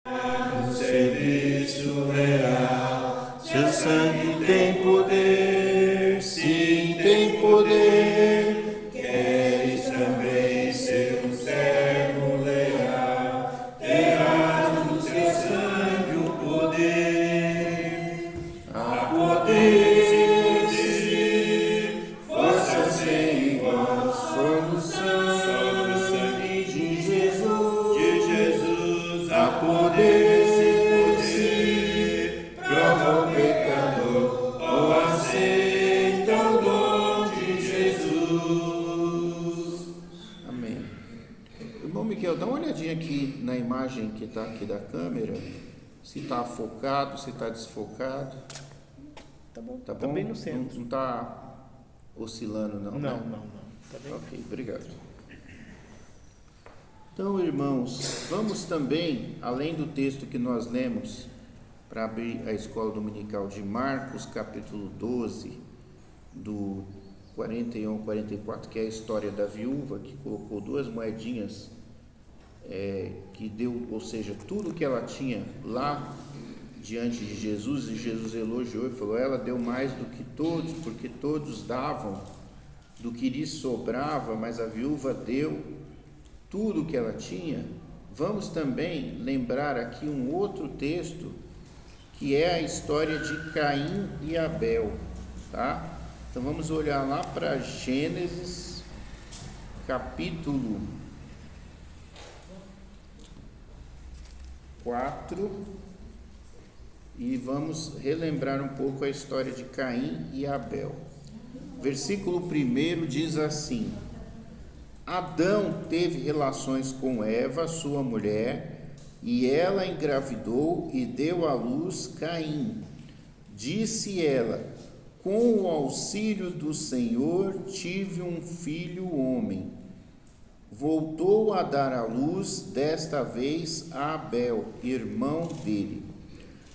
No serviço real, seu sangue tem poder, sim, tem poder. Queres também ser um servo leal, terás no teu sangue o poder. Há poder sem força sem igual, só no sangue de Jesus, há poder sem poder, prova o pecador, ou aceita o dom de Jesus. Amém. Irmão Miguel, dá uma olhadinha aqui na imagem que está aqui da câmera, se está focado, se está desfocado. Tá bom, Tá tá bom? bem no centro. Não está oscilando não, Não, né? não. Tá bem. Ok, obrigado. Então, irmãos, vamos também, além do texto que nós lemos, para abrir a escola dominical de Marcos, capítulo 12, do 41 ao 44, que é a história da viúva que colocou 2 moedinhas, que deu, ou seja, tudo que ela tinha lá diante de Jesus, e Jesus elogiou e falou: ela deu mais do que todos, porque todos davam do que lhe sobrava, mas a viúva deu tudo que ela tinha. Vamos também lembrar aqui um outro texto, que é a história de Caim e Abel, tá? Então vamos olhar lá para Gênesis, capítulo 4, e vamos relembrar um pouco a história de Caim e Abel. Versículo 1 diz assim: Adão teve relações com Eva, sua mulher, e ela engravidou e deu à luz Caim. Disse ela: com o auxílio do Senhor tive um filho homem. Voltou a dar à luz, desta vez a Abel, irmão dele.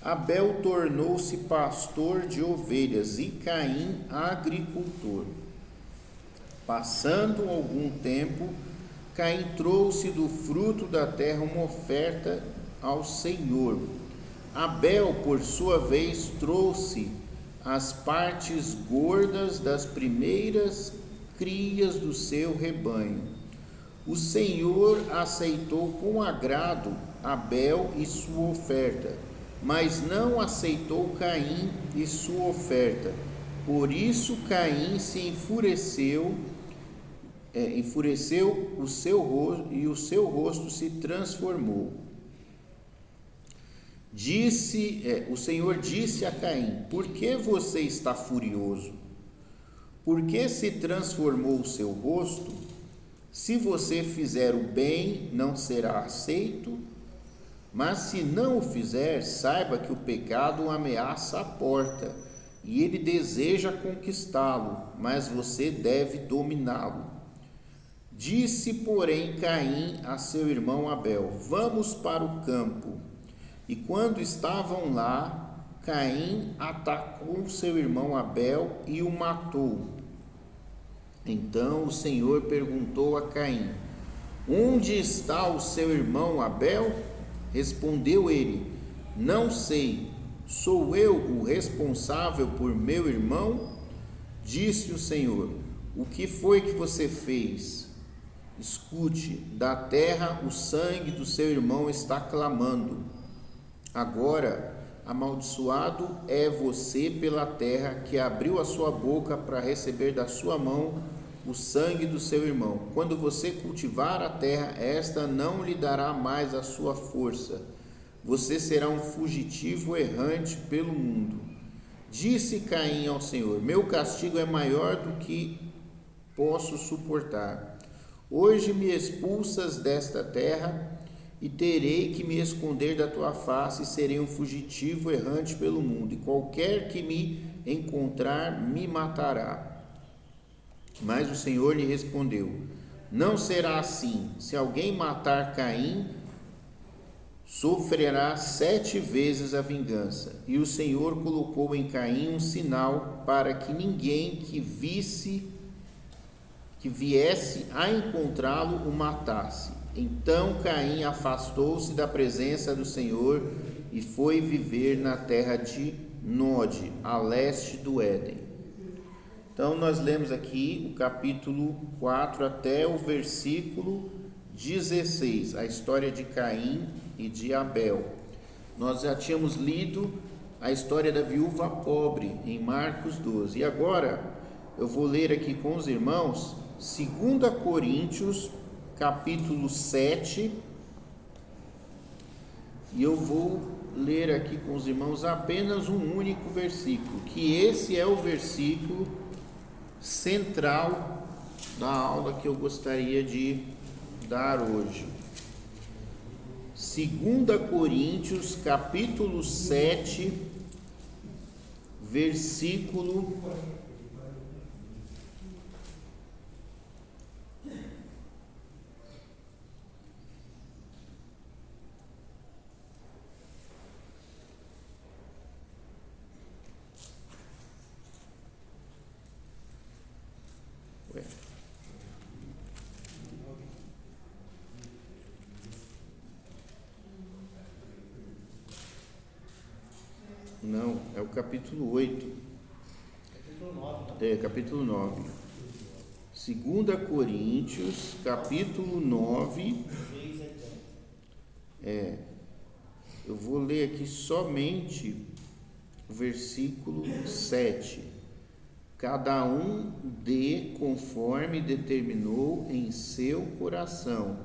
Abel tornou-se pastor de ovelhas e Caim agricultor. Passando algum tempo, Caim trouxe do fruto da terra uma oferta ao Senhor. Abel, por sua vez, trouxe as partes gordas das primeiras crias do seu rebanho. O Senhor aceitou com agrado Abel e sua oferta, mas não aceitou Caim e sua oferta. Por isso Caim se enfureceu o seu rosto, e o seu rosto se transformou. O Senhor disse a Caim: por que você está furioso? Por que se transformou o seu rosto? Se você fizer o bem, não será aceito, mas se não o fizer, saiba que o pecado ameaça a porta, e ele deseja conquistá-lo, mas você deve dominá-lo. Disse, porém, Caim a seu irmão Abel: vamos para o campo. E quando estavam lá, Caim atacou seu irmão Abel e o matou. Então o Senhor perguntou a Caim: onde está o seu irmão Abel? Respondeu ele: não sei, sou eu o responsável por meu irmão? Disse o Senhor: o que foi que você fez? Escute, da terra o sangue do seu irmão está clamando. Agora, amaldiçoado é você pela terra que abriu a sua boca para receber da sua mão o sangue do seu irmão. Quando você cultivar a terra, esta não lhe dará mais a sua força. Você será um fugitivo errante pelo mundo. Disse Caim ao Senhor: meu castigo é maior do que posso suportar. Hoje me expulsas desta terra e terei que me esconder da tua face e serei um fugitivo errante pelo mundo, e qualquer que me encontrar me matará. Mas o Senhor lhe respondeu: não será assim. Se alguém matar Caim, sofrerá 7 vezes a vingança. E o Senhor colocou em Caim um sinal para que ninguém que viesse a encontrá-lo o matasse. Então Caim afastou-se da presença do Senhor e foi viver na terra de Nod, a leste do Éden. Então nós lemos aqui o capítulo 4 até o versículo 16, a história de Caim e de Abel. Nós já tínhamos lido a história da viúva pobre em Marcos 12. E agora eu vou ler aqui com os irmãos 2 Coríntios, capítulo 7. E eu vou ler aqui com os irmãos apenas um único versículo, que esse é o versículo central da aula que eu gostaria de dar hoje. 2 Coríntios, capítulo 7, versículo 'Não, é o capítulo 8. Capítulo 9. 2 Coríntios, capítulo 9. Eu vou ler aqui somente o versículo 7. Cada um dê conforme determinou em seu coração,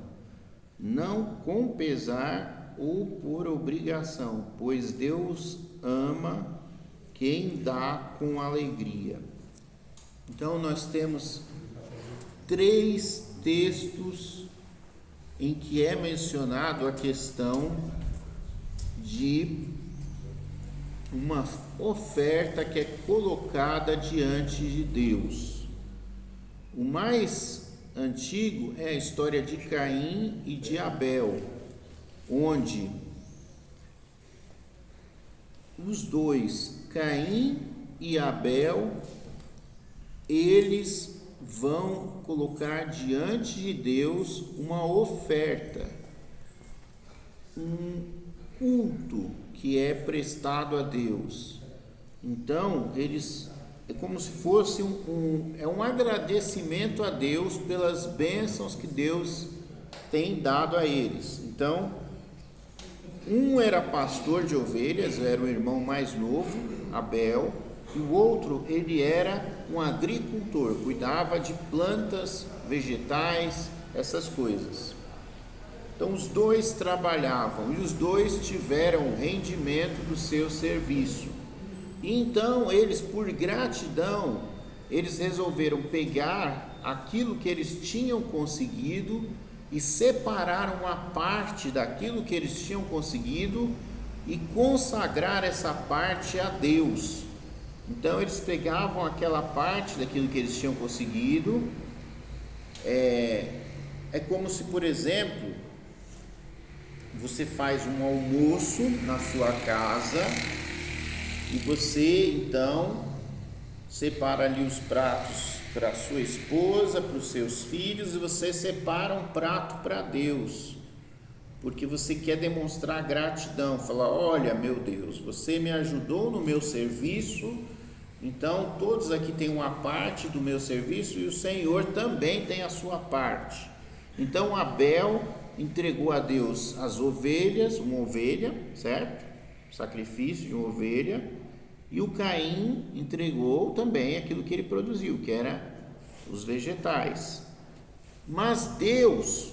não com pesar ou por obrigação, pois Deus ama quem dá com alegria. Então nós temos 3 textos em que é mencionado a questão de uma oferta que é colocada diante de Deus. O mais antigo é a história de Caim e de Abel, onde os dois, Caim e Abel, eles vão colocar diante de Deus uma oferta, um culto que é prestado a Deus. Então, eles é como se fosse um agradecimento a Deus pelas bênçãos que Deus tem dado a eles. Então, um era pastor de ovelhas, era o irmão mais novo, Abel, e o outro, ele era um agricultor, cuidava de plantas, vegetais, essas coisas. Então os dois trabalhavam e os dois tiveram o rendimento do seu serviço. E então eles, por gratidão, eles resolveram pegar aquilo que eles tinham conseguido e separaram uma parte daquilo que eles tinham conseguido e consagrar essa parte a Deus. Então eles pegavam aquela parte daquilo que eles tinham conseguido. É como se, por exemplo, você faz um almoço na sua casa e você então separa ali os pratos para sua esposa, para os seus filhos, e você separa um prato para Deus, porque você quer demonstrar gratidão, falar: olha, meu Deus, você me ajudou no meu serviço, então todos aqui têm uma parte do meu serviço e o Senhor também tem a sua parte. Então Abel entregou a Deus as ovelhas, uma ovelha, certo? Sacrifício de uma ovelha. E o Caim entregou também aquilo que ele produziu, que era os vegetais. Mas Deus,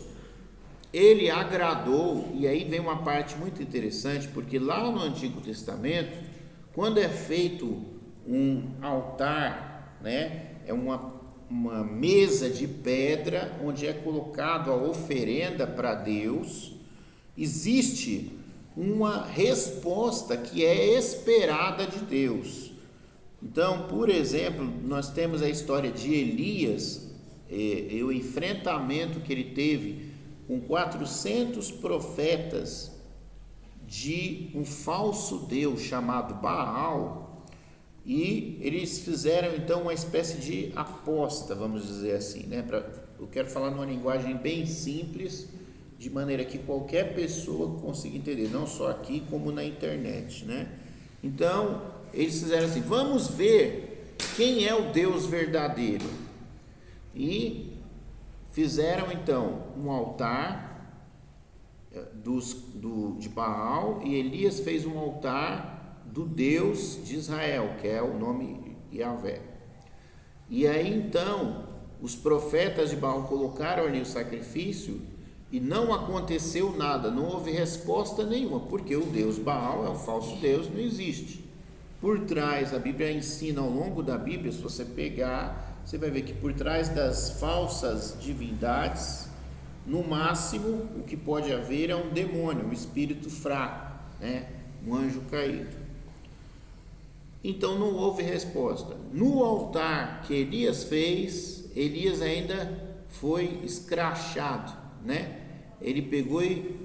ele agradou, e aí vem uma parte muito interessante, porque lá no Antigo Testamento, quando é feito um altar, né, é uma mesa de pedra onde é colocado a oferenda para Deus, existe uma resposta que é esperada de Deus. Então, por exemplo, nós temos a história de Elias, e o enfrentamento que ele teve com 400 profetas de um falso Deus chamado Baal, e eles fizeram então uma espécie de aposta, vamos dizer assim, né? Eu quero falar numa linguagem bem simples, de maneira que qualquer pessoa consiga entender, não só aqui como na internet, né? Então, eles fizeram assim: vamos ver quem é o Deus verdadeiro. E fizeram então um altar de Baal, e Elias fez um altar do Deus de Israel, que é o nome Yahvé. E aí então os profetas de Baal colocaram ali o sacrifício e não aconteceu nada, não houve resposta nenhuma, porque o Deus Baal é um falso Deus, não existe. Por trás, a Bíblia ensina, ao longo da Bíblia, se você pegar, você vai ver que por trás das falsas divindades, no máximo, o que pode haver é um demônio, um espírito fraco, né? Um anjo caído. Então não houve resposta. No altar que Elias fez, Elias ainda foi escrachado, né? Ele pegou e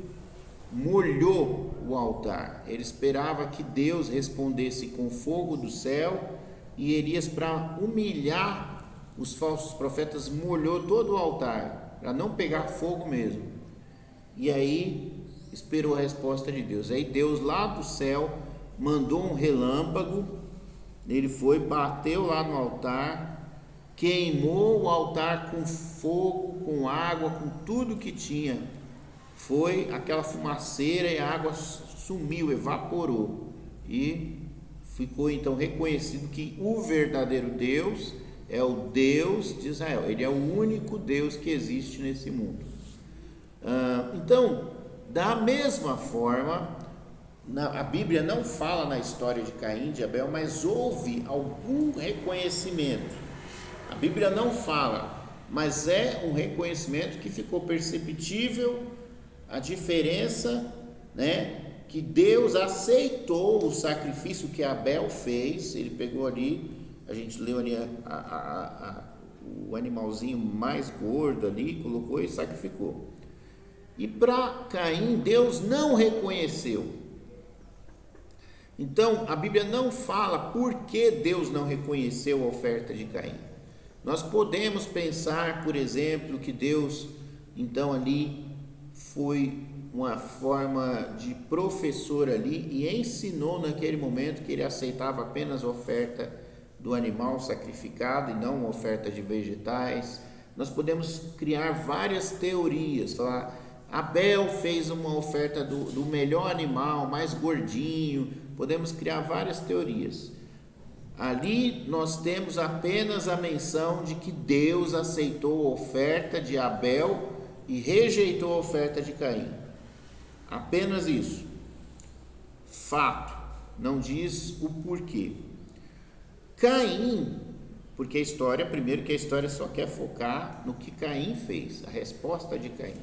molhou o altar. Ele esperava que Deus respondesse com fogo do céu, e Elias, para humilhar os falsos profetas, molhou todo o altar, para não pegar fogo mesmo. E aí esperou a resposta de Deus. Aí Deus lá do céu mandou um relâmpago, ele foi, bateu lá no altar, queimou o altar com fogo, com água, com tudo que tinha. Foi aquela fumaceira e a água sumiu, evaporou, e ficou então reconhecido que o verdadeiro Deus é o Deus de Israel. Ele é o único Deus que existe nesse mundo. Então, da mesma forma, a Bíblia não fala na história de Caim e de Abel, mas houve algum reconhecimento. A Bíblia não fala, mas é um reconhecimento que ficou perceptível, a diferença, né? Que Deus aceitou o sacrifício que Abel fez. Ele pegou ali, a gente leu ali o animalzinho mais gordo ali, colocou e sacrificou. E para Caim, Deus não reconheceu. Então, a Bíblia não fala por que Deus não reconheceu a oferta de Caim. Nós podemos pensar, por exemplo, que Deus, então, ali foi uma forma de professor ali e ensinou naquele momento que ele aceitava apenas a oferta do animal sacrificado e não a oferta de vegetais. Nós podemos criar várias teorias, falar: Abel fez uma oferta do melhor animal, mais gordinho. Podemos criar várias teorias. Ali nós temos apenas a menção de que Deus aceitou a oferta de Abel e rejeitou a oferta de Caim. Apenas isso. Fato. Não diz o porquê. Caim, porque a história, primeiro que a história só quer focar no que Caim fez, a resposta de Caim.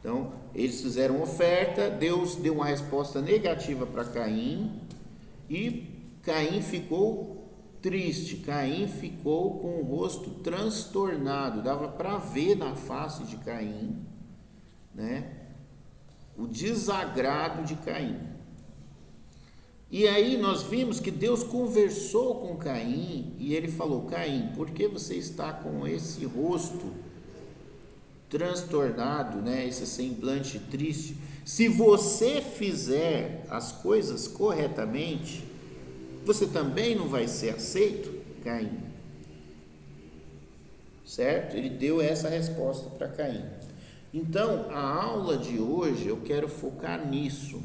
Então, eles fizeram oferta, Deus deu uma resposta negativa para Caim, e Caim ficou triste, Caim ficou com o rosto transtornado, dava para ver na face de Caim, né, o desagrado de Caim. E aí nós vimos que Deus conversou com Caim, e ele falou: Caim, por que você está com esse rosto transtornado, né, esse semblante triste? Se você fizer as coisas corretamente, você também não vai ser aceito, Caim. Certo? Ele deu essa resposta para Caim. Então, a aula de hoje eu quero focar nisso,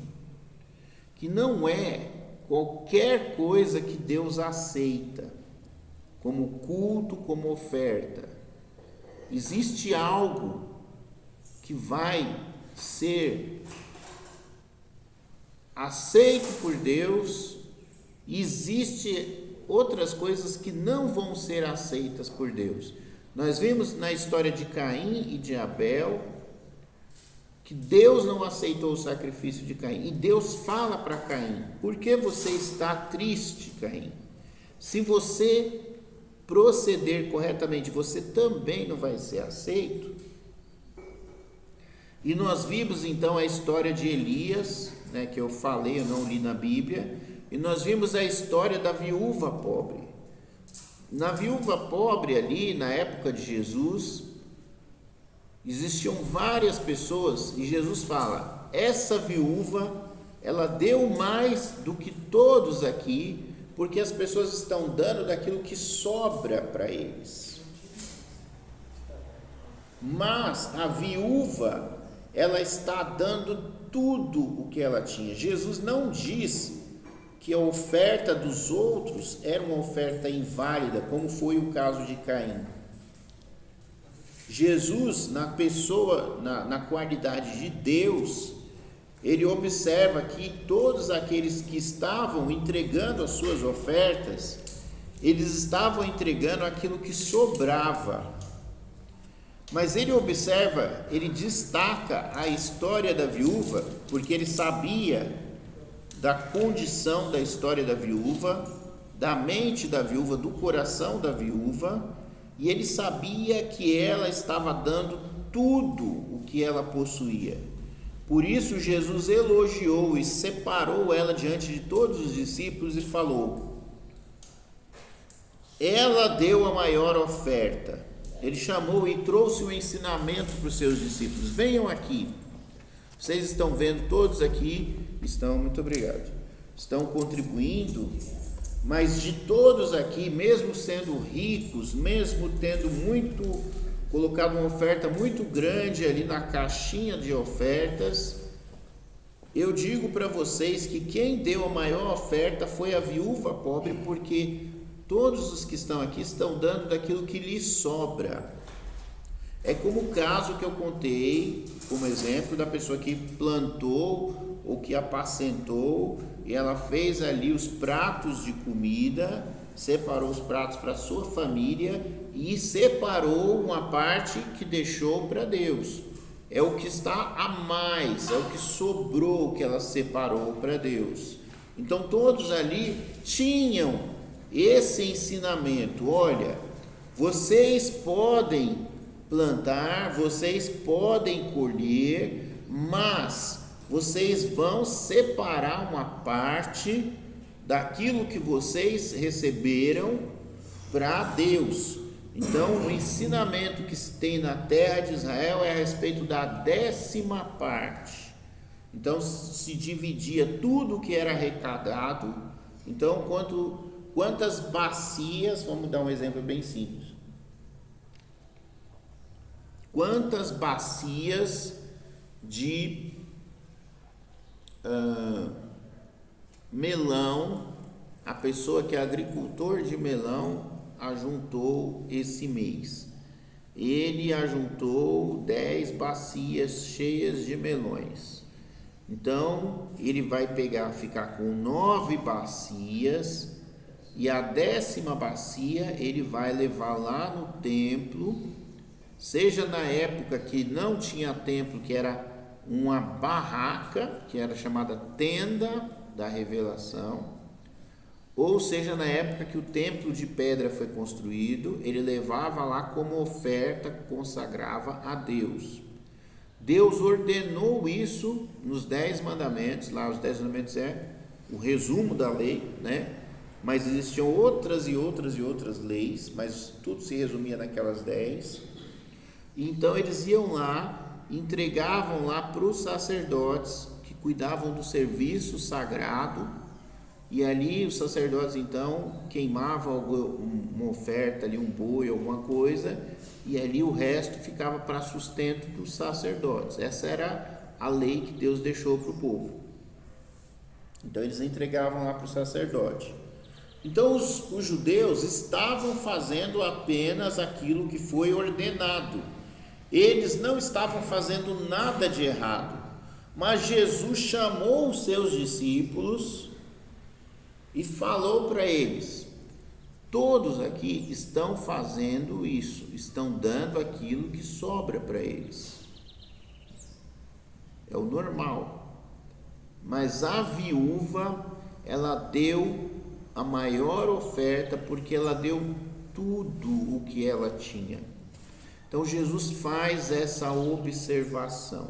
que não é qualquer coisa que Deus aceita como culto, como oferta. Existe algo que vai ser aceito por Deus, e existe outras coisas que não vão ser aceitas por Deus. Nós vimos na história de Caim e de Abel que Deus não aceitou o sacrifício de Caim, e Deus fala para Caim: por que você está triste, Caim? Se você proceder corretamente, você também não vai ser aceito. E nós vimos então a história de Elias, né, que eu falei, eu não li na Bíblia, e nós vimos a história da viúva pobre. Na viúva pobre ali, na época de Jesus, Existiam várias pessoas e Jesus fala: essa viúva, ela deu mais do que todos aqui, porque as pessoas estão dando daquilo que sobra para eles. Mas a viúva, ela está dando tudo o que ela tinha. Jesus não diz que a oferta dos outros era uma oferta inválida, como foi o caso de Caim. Jesus, na pessoa, na qualidade de Deus, ele observa que todos aqueles que estavam entregando as suas ofertas, eles estavam entregando aquilo que sobrava. Mas ele observa, ele destaca a história da viúva, porque ele sabia da condição da história da viúva, da mente da viúva, do coração da viúva, e ele sabia que ela estava dando tudo o que ela possuía. Por isso Jesus elogiou e separou ela diante de todos os discípulos e falou: ela deu a maior oferta. Ele chamou e trouxe o ensinamento para os seus discípulos: venham aqui. Vocês estão vendo todos aqui, muito obrigado, estão contribuindo, mas de todos aqui, mesmo sendo ricos, mesmo tendo colocado uma oferta muito grande ali na caixinha de ofertas, eu digo para vocês que quem deu a maior oferta foi a viúva pobre, porque todos os que estão aqui estão dando daquilo que lhes sobra. É como o caso que eu contei como exemplo da pessoa que plantou ou que apacentou, e ela fez ali os pratos de comida, separou os pratos para a sua família e separou uma parte que deixou para Deus. É o que está a mais, é o que sobrou que ela separou para Deus. Então todos ali tinham esse ensinamento: olha, vocês podem plantar, vocês podem colher, mas vocês vão separar uma parte daquilo que vocês receberam para Deus. Então o ensinamento que se tem na terra de Israel é a respeito da 10ª parte. Então se dividia tudo que era arrecadado. Então quantas bacias, vamos dar um exemplo bem simples, quantas bacias de melão a pessoa que é agricultor de melão ajuntou esse mês? Ele ajuntou 10 bacias cheias de melões. Então ele vai ficar com 9 bacias, e a 10ª bacia ele vai levar lá no templo, seja na época que não tinha templo, que era uma barraca, que era chamada tenda da revelação, ou seja na época que o templo de pedra foi construído, ele levava lá como oferta, consagrava a Deus. Deus ordenou isso nos 10 mandamentos, lá os 10 mandamentos é o resumo da lei, né? Mas existiam outras e outras e outras leis, mas tudo se resumia naquelas 10. Então eles iam lá, entregavam lá para os sacerdotes que cuidavam do serviço sagrado, e ali os sacerdotes então queimavam uma oferta ali, um boi, alguma coisa, e ali o resto ficava para sustento dos sacerdotes. Essa era a lei que Deus deixou para o povo. Então eles entregavam lá para o sacerdote. Então os judeus estavam fazendo apenas aquilo que foi ordenado. Eles não estavam fazendo nada de errado, mas Jesus chamou os seus discípulos e falou para eles: todos aqui estão fazendo isso, estão dando aquilo que sobra para eles, é o normal. Mas a viúva, ela deu a maior oferta, porque ela deu tudo o que ela tinha. Então Jesus faz essa observação.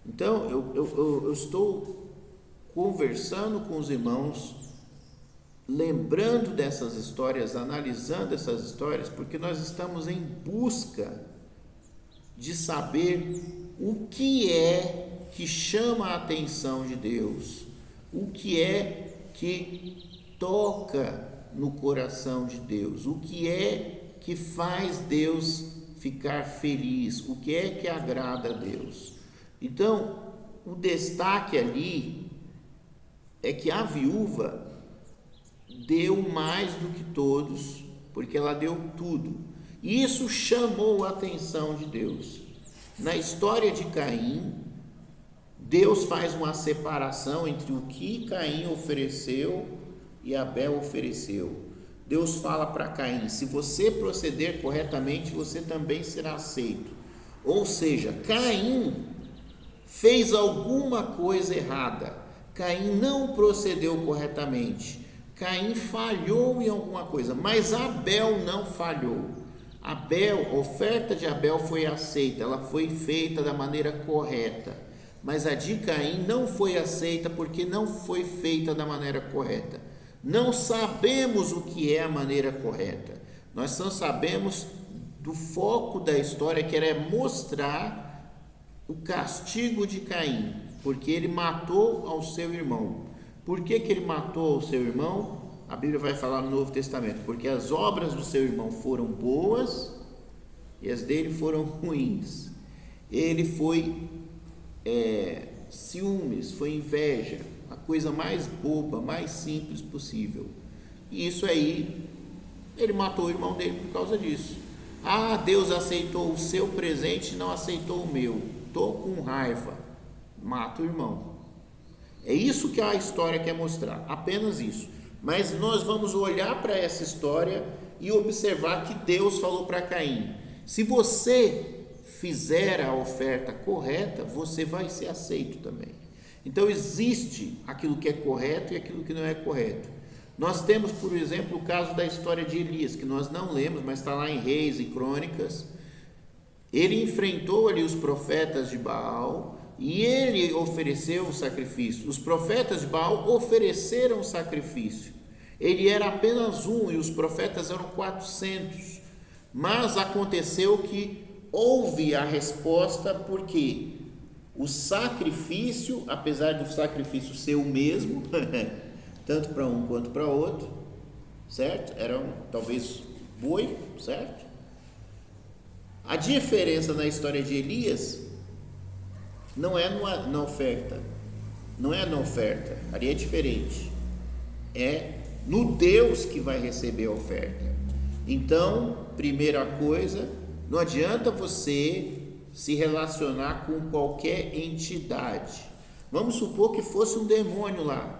Então eu estou conversando com os irmãos, lembrando dessas histórias, analisando essas histórias, porque nós estamos em busca de saber o que é que chama a atenção de Deus, o que é que toca no coração de Deus, o que é que faz Deus ficar feliz, o que é que agrada a Deus. Então, o destaque ali é que a viúva deu mais do que todos, porque ela deu tudo. E isso chamou a atenção de Deus. Na história de Caim, Deus faz uma separação entre o que Caim ofereceu e Abel ofereceu. Deus fala para Caim: se você proceder corretamente, você também será aceito. Ou seja, Caim fez alguma coisa errada. Caim não procedeu corretamente. Caim falhou em alguma coisa, mas Abel não falhou. A oferta de Abel foi aceita, ela foi feita da maneira correta. Mas a de Caim não foi aceita porque não foi feita da maneira correta. Não sabemos o que é a maneira correta. Nós só sabemos do foco da história, que era mostrar o castigo de Caim, porque ele matou ao seu irmão. Por que ele matou o seu irmão? A Bíblia vai falar no Novo Testamento: porque as obras do seu irmão foram boas e as dele foram ruins. Ele foi ciúmes, foi inveja, a coisa mais boba, mais simples possível. E isso aí, ele matou o irmão dele por causa disso. Deus aceitou o seu presente e não aceitou o meu. Estou com raiva. Mata o irmão. É isso que a história quer mostrar, apenas isso. Mas nós vamos olhar para essa história e observar que Deus falou para Caim: se você fizer a oferta correta, você vai ser aceito também. Então existe aquilo que é correto e aquilo que não é correto. Nós temos, por exemplo, o caso da história de Elias, que nós não lemos, mas está lá em Reis e Crônicas. Ele enfrentou ali os profetas de Baal e ele ofereceu o sacrifício. Os profetas de Baal ofereceram o sacrifício. Ele era apenas um e os profetas eram 400. Mas aconteceu que houve a resposta, porque o sacrifício, apesar do sacrifício ser o mesmo, tanto para um quanto para outro, certo? Era talvez boi, certo? A diferença na história de Elias não é na oferta, não é na oferta, ali é diferente, é no Deus que vai receber a oferta. Então, primeira coisa, não adianta você se relacionar com qualquer entidade. Vamos supor que fosse um demônio lá,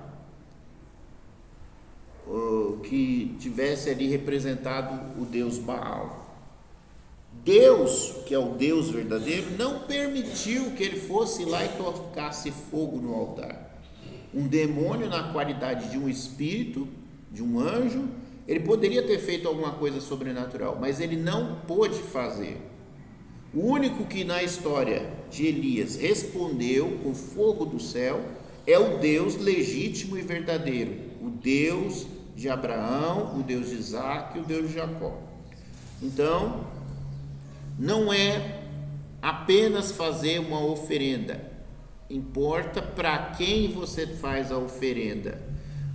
que tivesse ali representado o Deus Baal. Deus, que é o Deus verdadeiro, não permitiu que ele fosse lá e tocasse fogo no altar. Um demônio, na qualidade de um espírito, de um anjo, ele poderia ter feito alguma coisa sobrenatural, mas ele não pôde fazer. O único que na história de Elias respondeu com fogo do céu é o Deus legítimo e verdadeiro, o Deus de Abraão, o Deus de Isaac e o Deus de Jacó. Então, não é apenas fazer uma oferenda, importa para quem você faz a oferenda.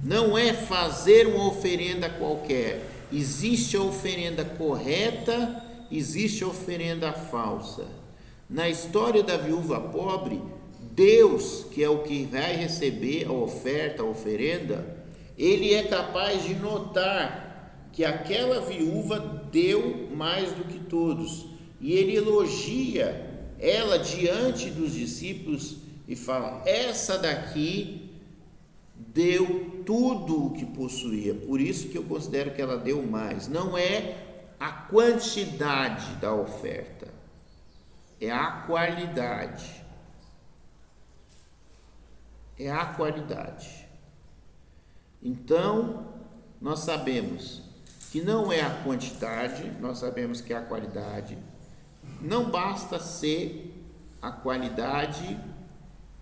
Não é fazer uma oferenda qualquer. Existe a oferenda correta, existe a oferenda falsa. Na história da viúva pobre, Deus, que é o que vai receber a oferta, a oferenda, ele é capaz de notar que aquela viúva deu mais do que todos. E ele elogia ela diante dos discípulos e fala: essa daqui deu tudo o que possuía, por isso que eu considero que ela deu mais. Não é a quantidade da oferta, é a qualidade. É a qualidade. Então, nós sabemos que não é a quantidade, nós sabemos que é a qualidade. Não basta ser a qualidade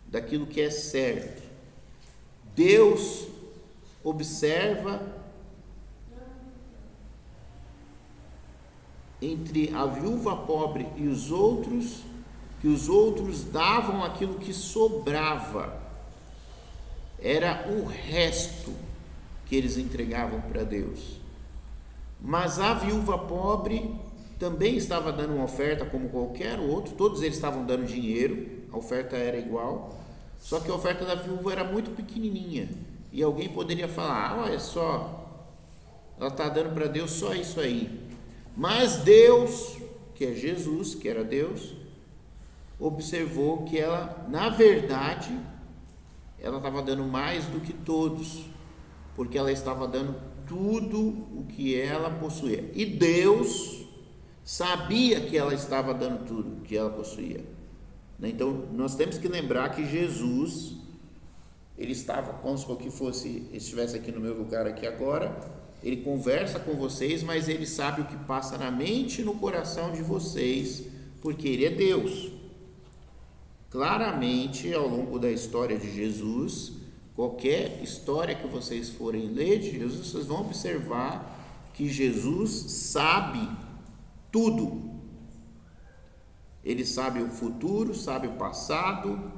daquilo que é certo. Deus observa entre a viúva pobre e os outros, que os outros davam aquilo que sobrava, era o resto que eles entregavam para Deus. Mas a viúva pobre também estava dando uma oferta como qualquer outro, todos eles estavam dando dinheiro, a oferta era igual, só que a oferta da viúva era muito pequenininha, e alguém poderia falar: olha só, ela está dando para Deus só isso aí. Mas Deus, que é Jesus, que era Deus, observou que ela, na verdade, ela estava dando mais do que todos, porque ela estava dando tudo o que ela possuía. E Deus sabia que ela estava dando tudo o que ela possuía. Então, nós temos que lembrar que Jesus, ele estava, como se estivesse aqui no meu lugar aqui agora, ele conversa com vocês, mas ele sabe o que passa na mente e no coração de vocês, porque ele é Deus. Claramente, ao longo da história de Jesus, qualquer história que vocês forem ler de Jesus, vocês vão observar que Jesus sabe tudo. Ele sabe o futuro, sabe o passado,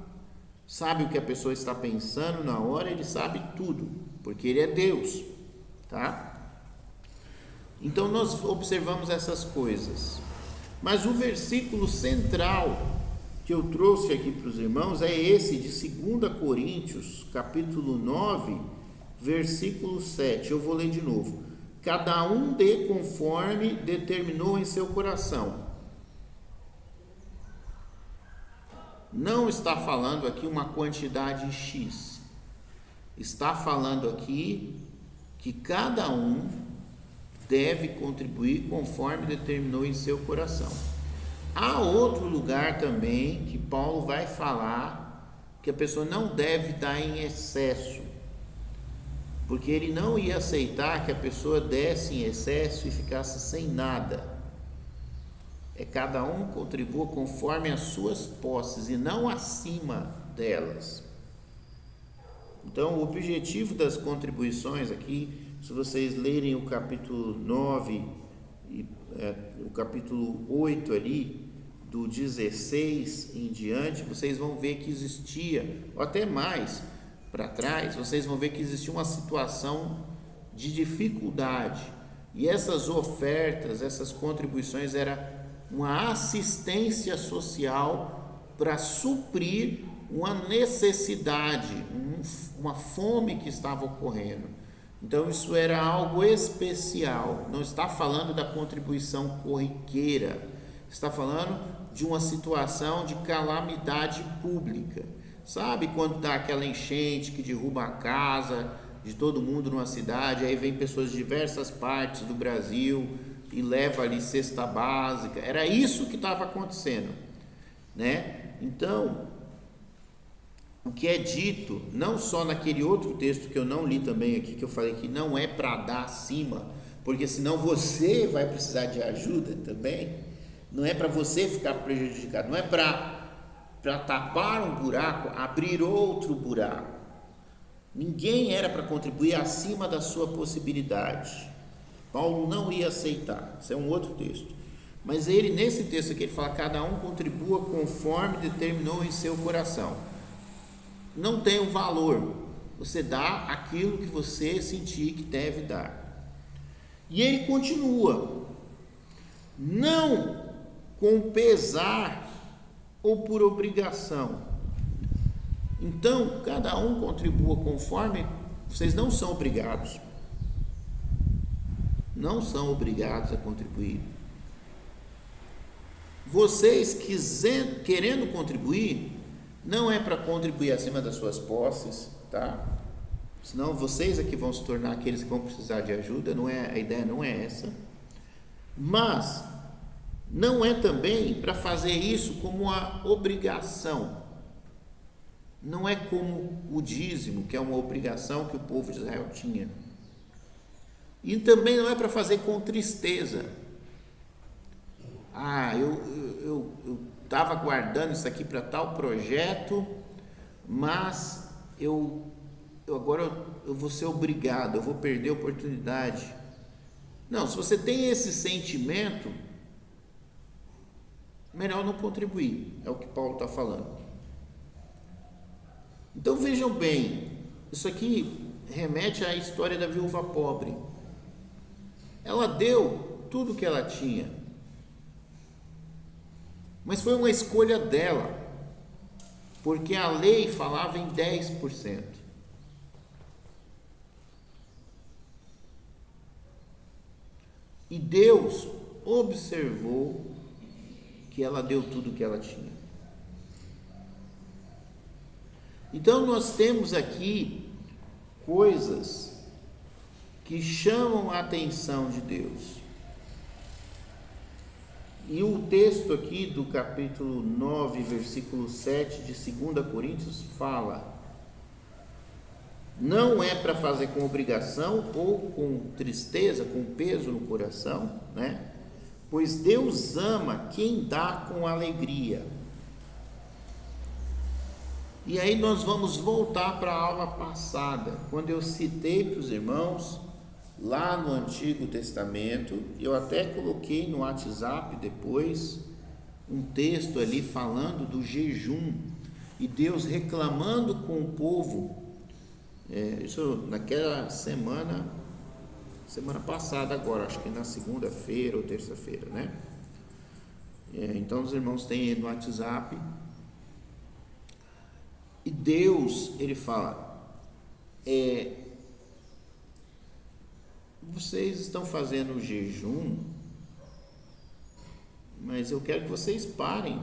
sabe o que a pessoa está pensando na hora, ele sabe tudo, porque ele é Deus, tá? Então nós observamos essas coisas, mas o versículo central que eu trouxe aqui para os irmãos é esse de 2 Coríntios, capítulo 9, versículo 7. Eu vou ler de novo. Cada um dê conforme determinou em seu coração. Não está falando aqui uma quantidade X. Está falando aqui que cada um deve contribuir conforme determinou em seu coração. Há outro lugar também que Paulo vai falar que a pessoa não deve dar em excesso, porque ele não ia aceitar que a pessoa desse em excesso e ficasse sem nada. Cada um contribua conforme as suas posses e não acima delas. Então, o objetivo das contribuições aqui, se vocês lerem o capítulo 9 e o capítulo 8 ali, do 16 em diante, vocês vão ver que existia, ou até mais para trás, vocês vão ver que existia uma situação de dificuldade, e essas ofertas, essas contribuições era uma assistência social para suprir uma necessidade, uma fome que estava ocorrendo. Então isso era algo especial, não está falando da contribuição corriqueira, está falando de uma situação de calamidade pública. Sabe quando dá aquela enchente que derruba a casa de todo mundo numa cidade, aí vem pessoas de diversas partes do Brasil e leva ali cesta básica? Era isso que estava acontecendo, né? Então, o que é dito, não só naquele outro texto que eu não li também aqui, que eu falei que não é para dar acima, porque senão você vai precisar de ajuda também, não é para você ficar prejudicado, não é para tapar um buraco, abrir outro buraco. Ninguém era para contribuir acima da sua possibilidade. Paulo não ia aceitar, isso é um outro texto. Mas ele, nesse texto aqui, ele fala: cada um contribua conforme determinou em seu coração. Não tem um valor, você dá aquilo que você sentir que deve dar. E ele continua: não com pesar ou por obrigação. Então, cada um contribua conforme, vocês não são obrigados. Não são obrigados a contribuir. Vocês querendo contribuir, não é para contribuir acima das suas posses, tá? Senão vocês é que vão se tornar aqueles que vão precisar de ajuda, não é, a ideia não é essa. Mas não é também para fazer isso como uma obrigação. Não é como o dízimo, que é uma obrigação que o povo de Israel tinha. E também não é para fazer com tristeza. Eu estava guardando isso aqui para tal projeto, mas agora eu vou ser obrigado, eu vou perder a oportunidade. Não, se você tem esse sentimento, melhor não contribuir, é o que Paulo está falando. Então vejam bem, isso aqui remete à história da viúva pobre. Ela deu tudo o que ela tinha, mas foi uma escolha dela, porque a lei falava em 10%. E Deus observou que ela deu tudo o que ela tinha. Então nós temos aqui coisas que chamam a atenção de Deus. E o texto aqui do capítulo 9, versículo 7 de 2 Coríntios fala: não é para fazer com obrigação ou com tristeza, com peso no coração, né? Pois Deus ama quem dá com alegria. E aí nós vamos voltar para a aula passada, quando eu citei para os irmãos, lá no Antigo Testamento, eu até coloquei no WhatsApp depois, um texto ali falando do jejum, e Deus reclamando com o povo, isso naquela semana passada agora, acho que na segunda-feira ou terça-feira, né? Então os irmãos têm aí no WhatsApp. E Deus, ele fala, vocês estão fazendo o jejum, mas eu quero que vocês parem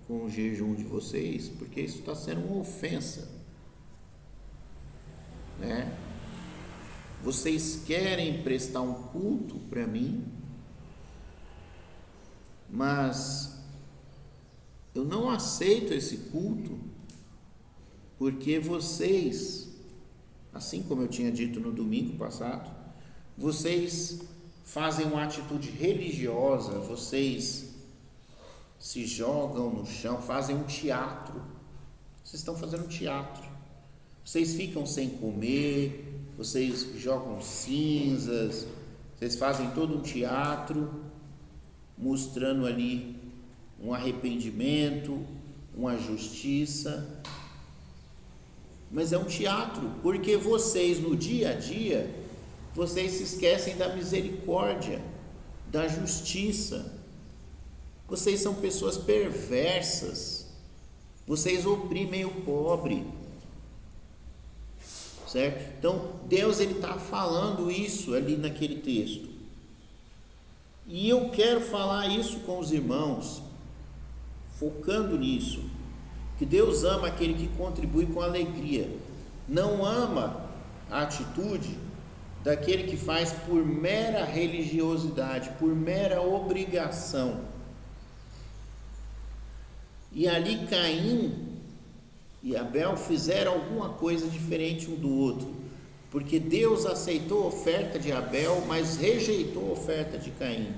com o jejum de vocês, porque isso está sendo uma ofensa, né? Vocês querem prestar um culto para mim, mas eu não aceito esse culto, porque vocês, assim como eu tinha dito no domingo passado, vocês fazem uma atitude religiosa, vocês se jogam no chão, fazem um teatro. Vocês estão fazendo um teatro. Vocês ficam sem comer, vocês jogam cinzas, vocês fazem todo um teatro, mostrando ali um arrependimento, uma justiça. Mas é um teatro, porque vocês no dia a dia, vocês se esquecem da misericórdia, da justiça. Vocês são pessoas perversas, vocês oprimem o pobre, certo? Então Deus, ele está falando isso ali naquele texto, e eu quero falar isso com os irmãos, focando nisso, que Deus ama aquele que contribui com alegria, não ama a atitude daquele que faz por mera religiosidade, por mera obrigação. E ali Caim e Abel fizeram alguma coisa diferente um do outro, porque Deus aceitou a oferta de Abel, mas rejeitou a oferta de Caim,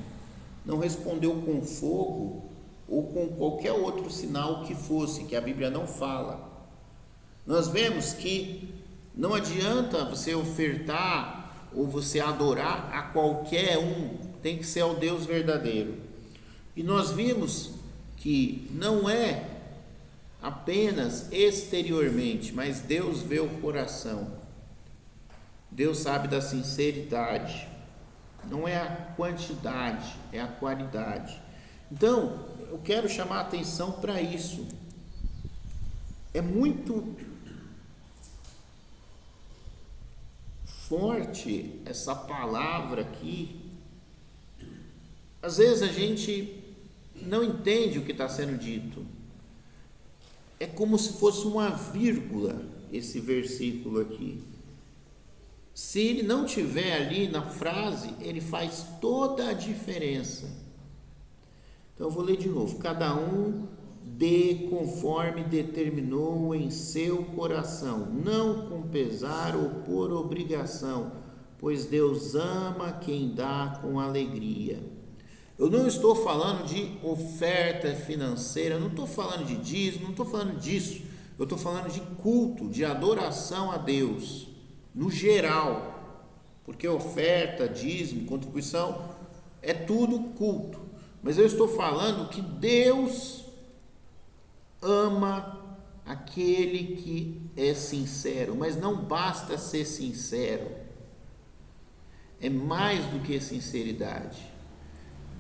não respondeu com fogo ou com qualquer outro sinal que fosse, que a Bíblia não fala. Nós vemos que não adianta você ofertar ou você adorar a qualquer um, tem que ser ao Deus verdadeiro. E nós vimos que não é apenas exteriormente, mas Deus vê o coração. Deus sabe da sinceridade, não é a quantidade, é a qualidade. Então, eu quero chamar a atenção para isso. É muito forte essa palavra aqui. Às vezes a gente não entende o que está sendo dito. É como se fosse uma vírgula esse versículo aqui. Se ele não tiver ali na frase, ele faz toda a diferença. Então eu vou ler de novo. Cada um dê conforme determinou em seu coração, não com pesar ou por obrigação, pois Deus ama quem dá com alegria. Eu não estou falando de oferta financeira, não estou falando de dízimo, não estou falando disso. Eu estou falando de culto, de adoração a Deus, no geral, porque oferta, dízimo, contribuição, é tudo culto. Mas eu estou falando que Deus ama aquele que é sincero, mas não basta ser sincero, é mais do que sinceridade.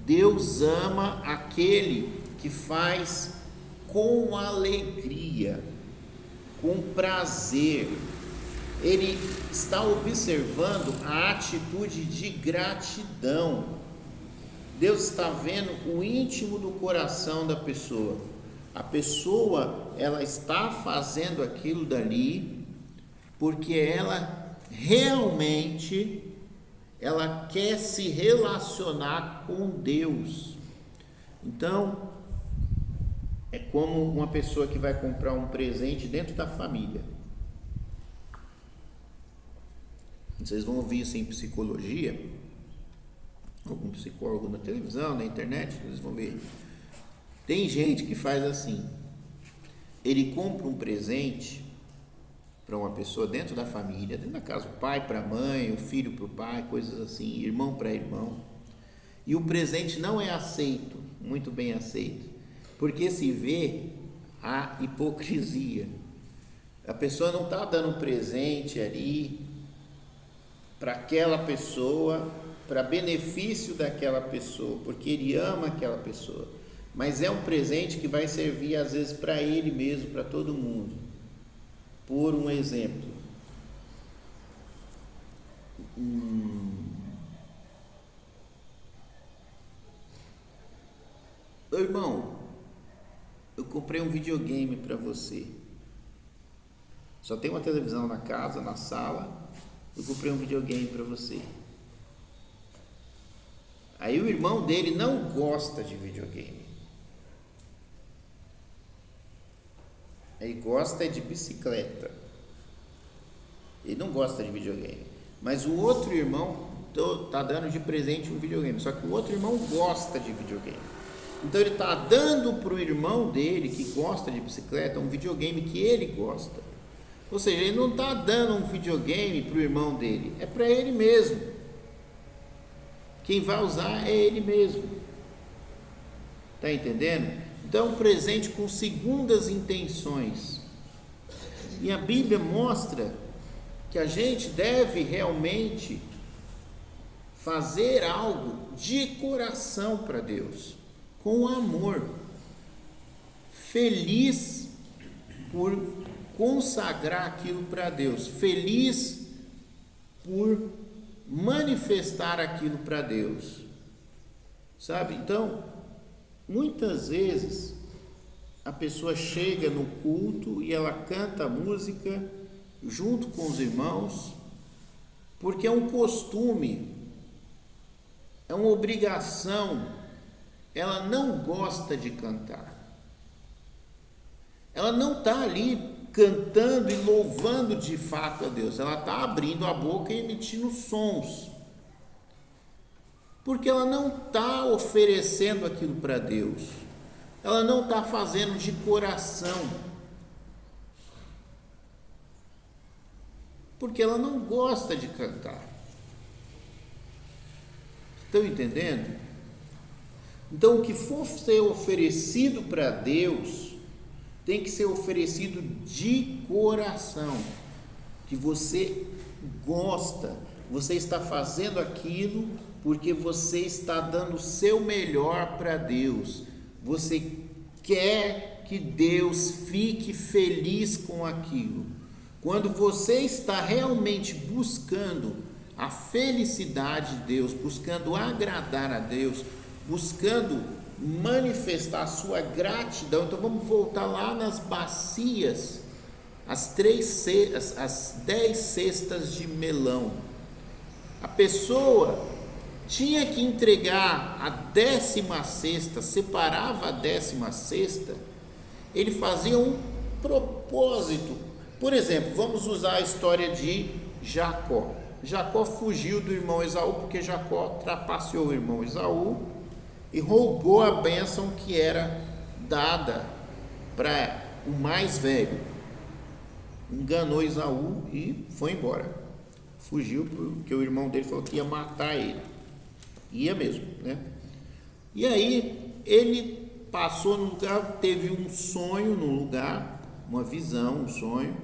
Deus ama aquele que faz com alegria, com prazer. Ele está observando a atitude de gratidão. Deus está vendo o íntimo do coração da pessoa. A pessoa, ela está fazendo aquilo dali porque ela realmente ela quer se relacionar com Deus. Então, é como uma pessoa que vai comprar um presente dentro da família. Vocês vão ouvir isso em psicologia, algum psicólogo na televisão, na internet, vocês vão ver. Tem gente que faz assim, ele compra um presente para uma pessoa dentro da família, dentro da casa, o pai para a mãe, o filho para o pai, coisas assim, irmão para irmão, e o presente não é aceito, muito bem aceito, porque se vê a hipocrisia. A pessoa não está dando um presente ali para aquela pessoa, para benefício daquela pessoa, porque ele ama aquela pessoa, mas é um presente que vai servir às vezes para ele mesmo, para todo mundo. Por um exemplo, irmão, eu comprei um videogame para você, só tem uma televisão na casa, na sala, eu comprei um videogame para você. Aí o irmão dele não gosta de videogame, ele gosta de bicicleta, ele não gosta de videogame, mas o outro irmão está dando de presente um videogame, só que o outro irmão gosta de videogame, então ele está dando para o irmão dele que gosta de bicicleta um videogame que ele gosta, ou seja, ele não está dando um videogame para o irmão dele, é para ele mesmo, quem vai usar é ele mesmo, está entendendo? Então, um presente com segundas intenções. E a Bíblia mostra que a gente deve realmente fazer algo de coração para Deus, com amor, feliz por consagrar aquilo para Deus, feliz por manifestar aquilo para Deus, sabe? Então, muitas vezes a pessoa chega no culto e ela canta a música junto com os irmãos, porque é um costume, é uma obrigação, ela não gosta de cantar, ela não está ali cantando e louvando de fato a Deus, ela está abrindo a boca e emitindo sons, porque ela não está oferecendo aquilo para Deus, ela não está fazendo de coração, porque ela não gosta de cantar. Estão entendendo? Então, o que for ser oferecido para Deus tem que ser oferecido de coração, que você gosta, você está fazendo aquilo porque você está dando o seu melhor para Deus, você quer que Deus fique feliz com aquilo. Quando você está realmente buscando a felicidade de Deus, buscando agradar a Deus, buscando manifestar a sua gratidão, então vamos voltar lá nas bacias, as 10 cestas de melão. A pessoa tinha que entregar a 10ª cesta, separava a 10ª cesta, ele fazia um propósito. Por exemplo, vamos usar a história de Jacó. Jacó fugiu do irmão Esaú, porque Jacó trapaceou o irmão Esaú e roubou a bênção que era dada para o mais velho. Enganou Esaú e foi embora. Fugiu porque o irmão dele falou que ia matar ele. Ia mesmo, né? E aí ele passou no lugar, teve um sonho no lugar, uma visão, um sonho.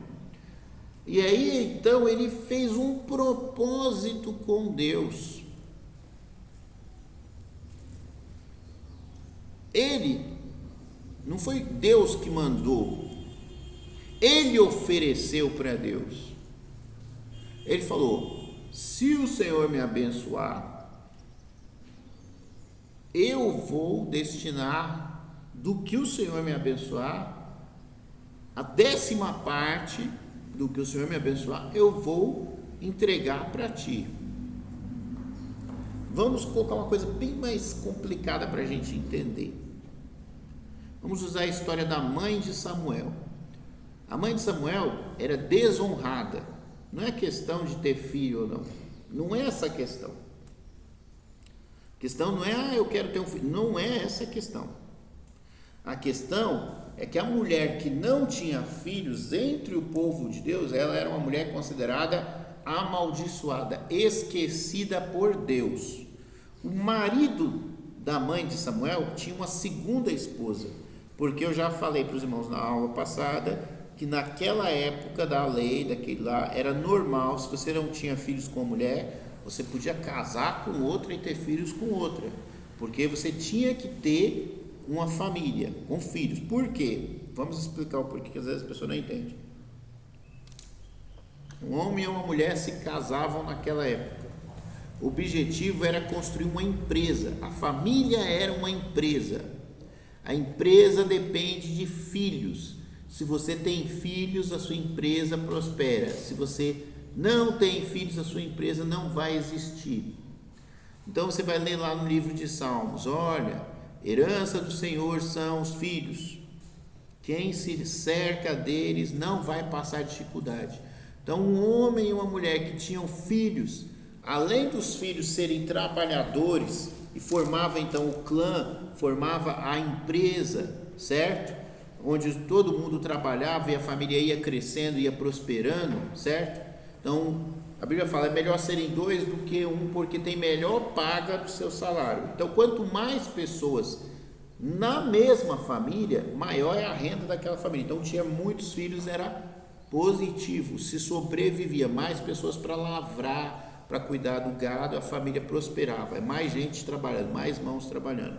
E aí então ele fez um propósito com Deus. Ele, não foi Deus que mandou, ele ofereceu para Deus. Ele falou: se o Senhor me abençoar, eu vou destinar do que o Senhor me abençoar, a 10ª parte do que o Senhor me abençoar, eu vou entregar para ti. Vamos colocar uma coisa bem mais complicada para a gente entender. Vamos usar a história da mãe de Samuel. A mãe de Samuel era desonrada. Não é questão de ter filho ou não. Não é essa a questão. A questão não é, eu quero ter um filho. Não é essa a questão. A questão é que a mulher que não tinha filhos entre o povo de Deus, ela era uma mulher considerada amaldiçoada, esquecida por Deus. O marido da mãe de Samuel tinha uma segunda esposa, porque eu já falei para os irmãos na aula passada que naquela época da lei, daquele lá, era normal, se você não tinha filhos com a mulher, você podia casar com outra e ter filhos com outra, porque você tinha que ter uma família com filhos. Por quê? Vamos explicar o porquê, que às vezes a pessoa não entende. Um homem e uma mulher se casavam naquela época. O objetivo era construir uma empresa. A família era uma empresa. A empresa depende de filhos. Se você tem filhos, a sua empresa prospera. Se você não tem filhos, a sua empresa não vai existir. Então você vai ler lá no livro de Salmos: olha, herança do Senhor são os filhos. Quem se cerca deles não vai passar dificuldade. Então um homem e uma mulher que tinham filhos, além dos filhos serem trabalhadores, e formava então o clã, formava a empresa, certo? Onde todo mundo trabalhava e a família ia crescendo, ia prosperando, certo? Então a Bíblia fala: é melhor serem 2 do que 1, porque tem melhor paga do seu salário. Então quanto mais pessoas na mesma família, maior é a renda daquela família. Então tinha muitos filhos, era positivo, se sobrevivia, mais pessoas para lavrar, para cuidar do gado, a família prosperava, é mais gente trabalhando, mais mãos trabalhando.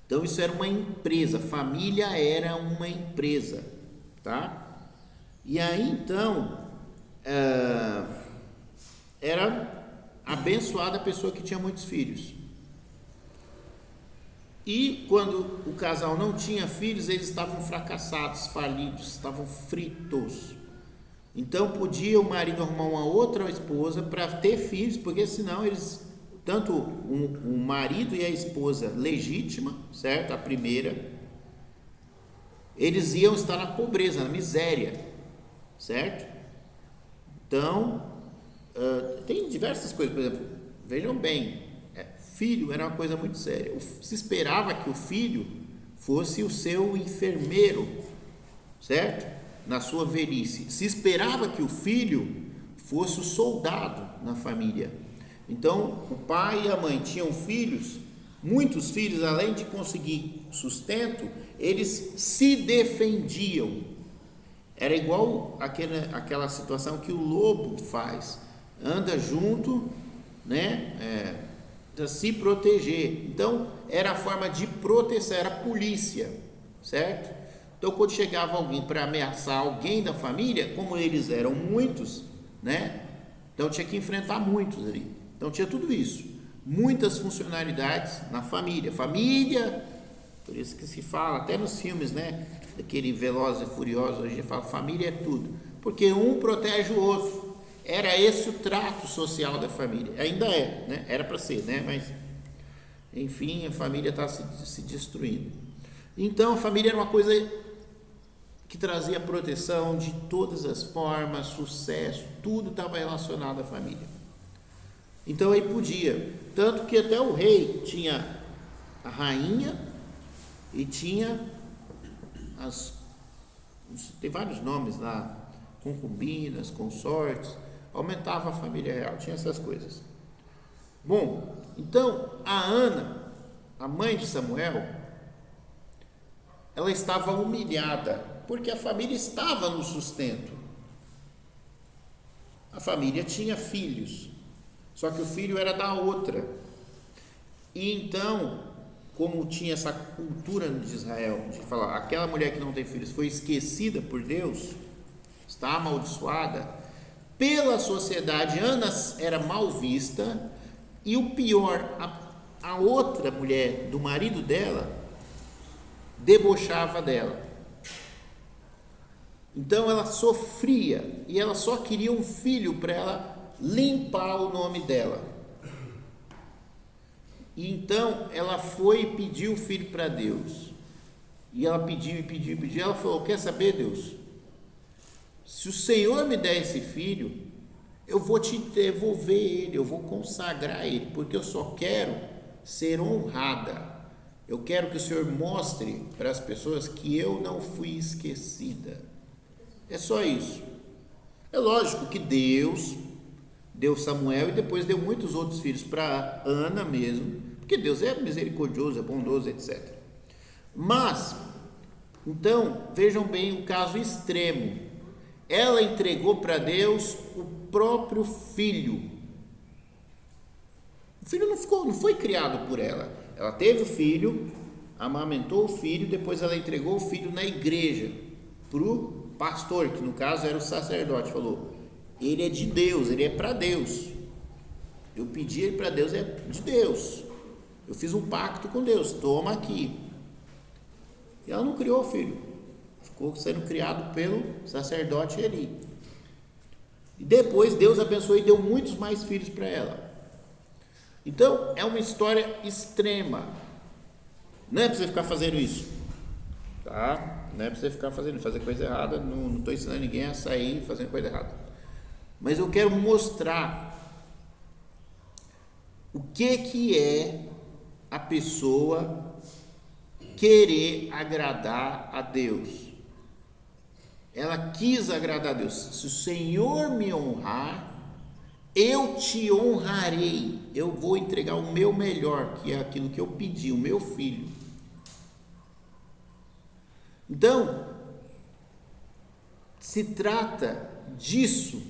Então isso era uma empresa, família era uma empresa, tá? E aí então era abençoada a pessoa que tinha muitos filhos. E quando o casal não tinha filhos, eles estavam fracassados, falidos, estavam fritos. Então podia o marido arrumar uma outra esposa para ter filhos, porque senão eles, tanto o marido e a esposa legítima, certo? A primeira, eles iam estar na pobreza, na miséria, certo? Então tem diversas coisas, por exemplo, vejam bem, filho era uma coisa muito séria. Se esperava que o filho fosse o seu enfermeiro, certo? Na sua velhice. Se esperava que o filho fosse o soldado na família. Então, o pai e a mãe tinham filhos, muitos filhos, além de conseguir sustento, eles se defendiam. Era igual aquela situação que o lobo faz, anda junto, né? Para se proteger. Então era a forma de proteção, era a polícia, certo? Então quando chegava alguém para ameaçar alguém da família, como eles eram muitos, né? Então tinha que enfrentar muitos ali. Então tinha tudo isso, muitas funcionalidades na família, por isso que se fala até nos filmes, né? Daquele Velozes e Furiosos, hoje fala família é tudo, porque um protege o outro. Era esse o trato social da família, ainda é, né? Era para ser, né? Mas enfim, a família está se destruindo. Então a família era uma coisa que trazia proteção de todas as formas, sucesso, tudo estava relacionado à família. Então aí podia, tanto que até o rei tinha a rainha e tinha tem vários nomes lá, concubinas, consortes, aumentava a família real, tinha essas coisas. Bom, então a Ana, a mãe de Samuel, ela estava humilhada, porque a família estava no sustento. A família tinha filhos, só que o filho era da outra. E então, como tinha essa cultura de Israel, de falar, aquela mulher que não tem filhos foi esquecida por Deus, está amaldiçoada, pela sociedade, Ana era mal vista, e o pior, a outra mulher, do marido dela, debochava dela. Então ela sofria, e ela só queria um filho para ela limpar o nome dela. E então ela foi e pediu o filho para Deus. E ela pediu e pediu e pediu. Ela falou: quer saber, Deus? Se o Senhor me der esse filho, eu vou te devolver ele, eu vou consagrar ele, porque eu só quero ser honrada. Eu quero que o Senhor mostre para as pessoas que eu não fui esquecida. É só isso. É lógico que Deus deu Samuel e depois deu muitos outros filhos para Ana mesmo, porque Deus é misericordioso, é bondoso, etc. Mas, então, vejam bem o caso extremo. Ela entregou para Deus o próprio filho. O filho não foi criado por ela. Ela teve o filho, amamentou o filho, depois ela entregou o filho na igreja para o pastor, que no caso era o sacerdote. Falou: ele é de Deus, ele é para Deus. Eu pedi ele para Deus, é de Deus. Eu fiz um pacto com Deus, toma aqui. E ela não criou o filho, ficou sendo criado pelo sacerdote Eli. E depois Deus abençoou e deu muitos mais filhos para ela. Então é uma história extrema. Não é para você ficar fazendo isso, tá? Não é para você ficar fazendo, fazer coisa errada. Não estou ensinando ninguém a sair fazendo coisa errada. Mas eu quero mostrar o que é a pessoa querer agradar a Deus. Ela quis agradar a Deus. Se o Senhor me honrar, eu te honrarei. Eu vou entregar o meu melhor, que é aquilo que eu pedi, o meu filho. Então, se trata disso,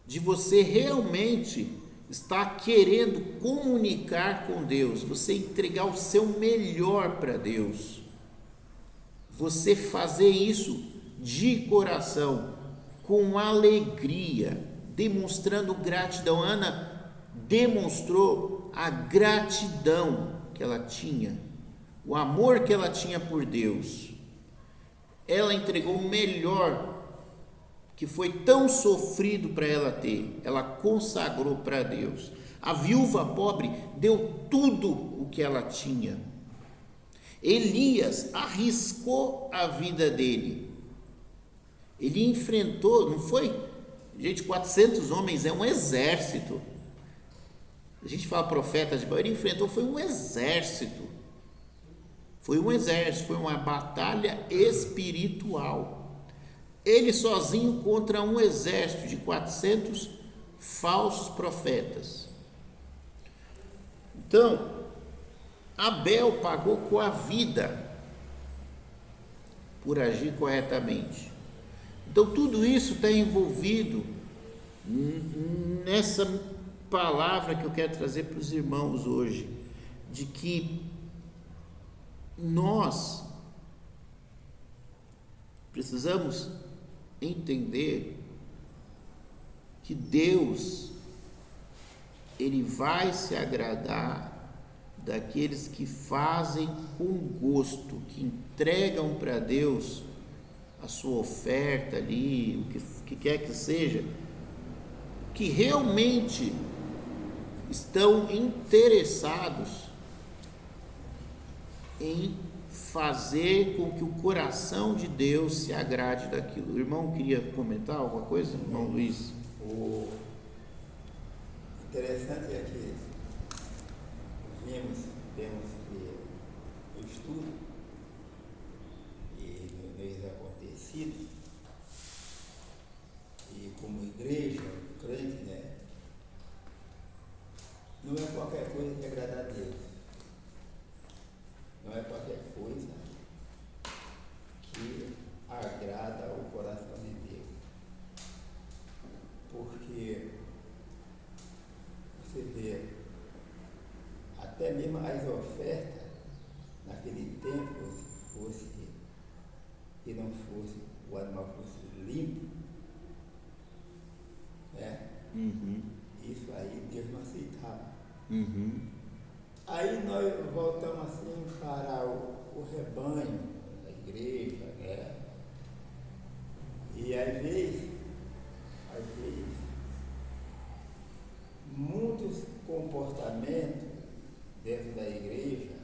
de você realmente estar querendo comunicar com Deus, você entregar o seu melhor para Deus, você fazer isso de coração, com alegria, demonstrando gratidão. Ana demonstrou a gratidão que ela tinha, o amor que ela tinha por Deus. Ela entregou o melhor que foi tão sofrido para ela ter, ela consagrou para Deus. A viúva pobre deu tudo o que ela tinha. Elias arriscou a vida dele. Ele enfrentou, não foi? Gente, 400 homens é um exército. A gente fala profeta de Baal, ele enfrentou, foi um exército. Foi um exército, foi uma batalha espiritual. Ele sozinho contra um exército de 400 falsos profetas. Então, Abel pagou com a vida por agir corretamente. Então, tudo isso está envolvido nessa palavra que eu quero trazer para os irmãos hoje, de que nós precisamos entender que Deus, ele vai se agradar daqueles que fazem com gosto, que entregam para Deus a sua oferta ali, o que quer que seja, que realmente estão interessados em fazer com que o coração de Deus se agrade daquilo. O irmão queria comentar alguma coisa, irmão Luiz? O interessante é que vemos que o estudo e no meio do acontecido, e como igreja, crente, né, não é com a qualquer coisa que agrada a Deus. Não é qualquer coisa que agrada o coração de Deus. Porque você vê, até mesmo as ofertas, naquele tempo, se fosse, que não fosse, o animal fosse limpo, né? Isso aí Deus não aceitava. Aí nós voltamos assim para o rebanho, a igreja, né? E às vezes, muitos comportamentos dentro da igreja,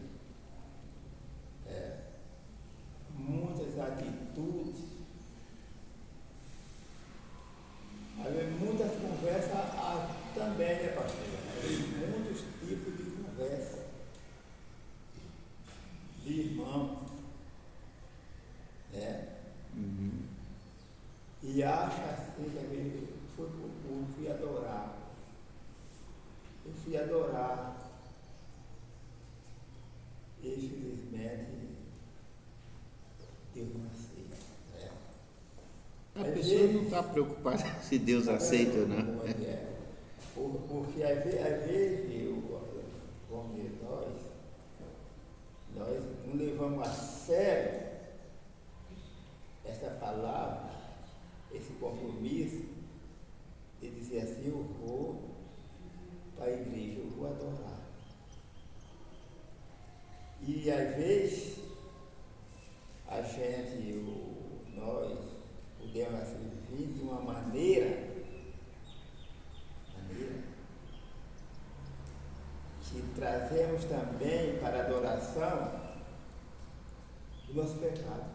muitas atitudes, às vezes muitas conversas também, né, pastor? Muitos tipos de conversa de irmãos, né? E acha assim, que às vezes fui adorar. Eu fui adorar. Infelizmente, Deus não aceita. A pessoa não está preocupada se Deus aceita ou não. Porque às vezes, como nós não levamos a sério essa palavra, esse compromisso de dizer assim, eu vou para a igreja, eu vou adorar. E às vezes nós podemos assim, vir de uma maneira que trazemos também para a adoração o nosso pecado.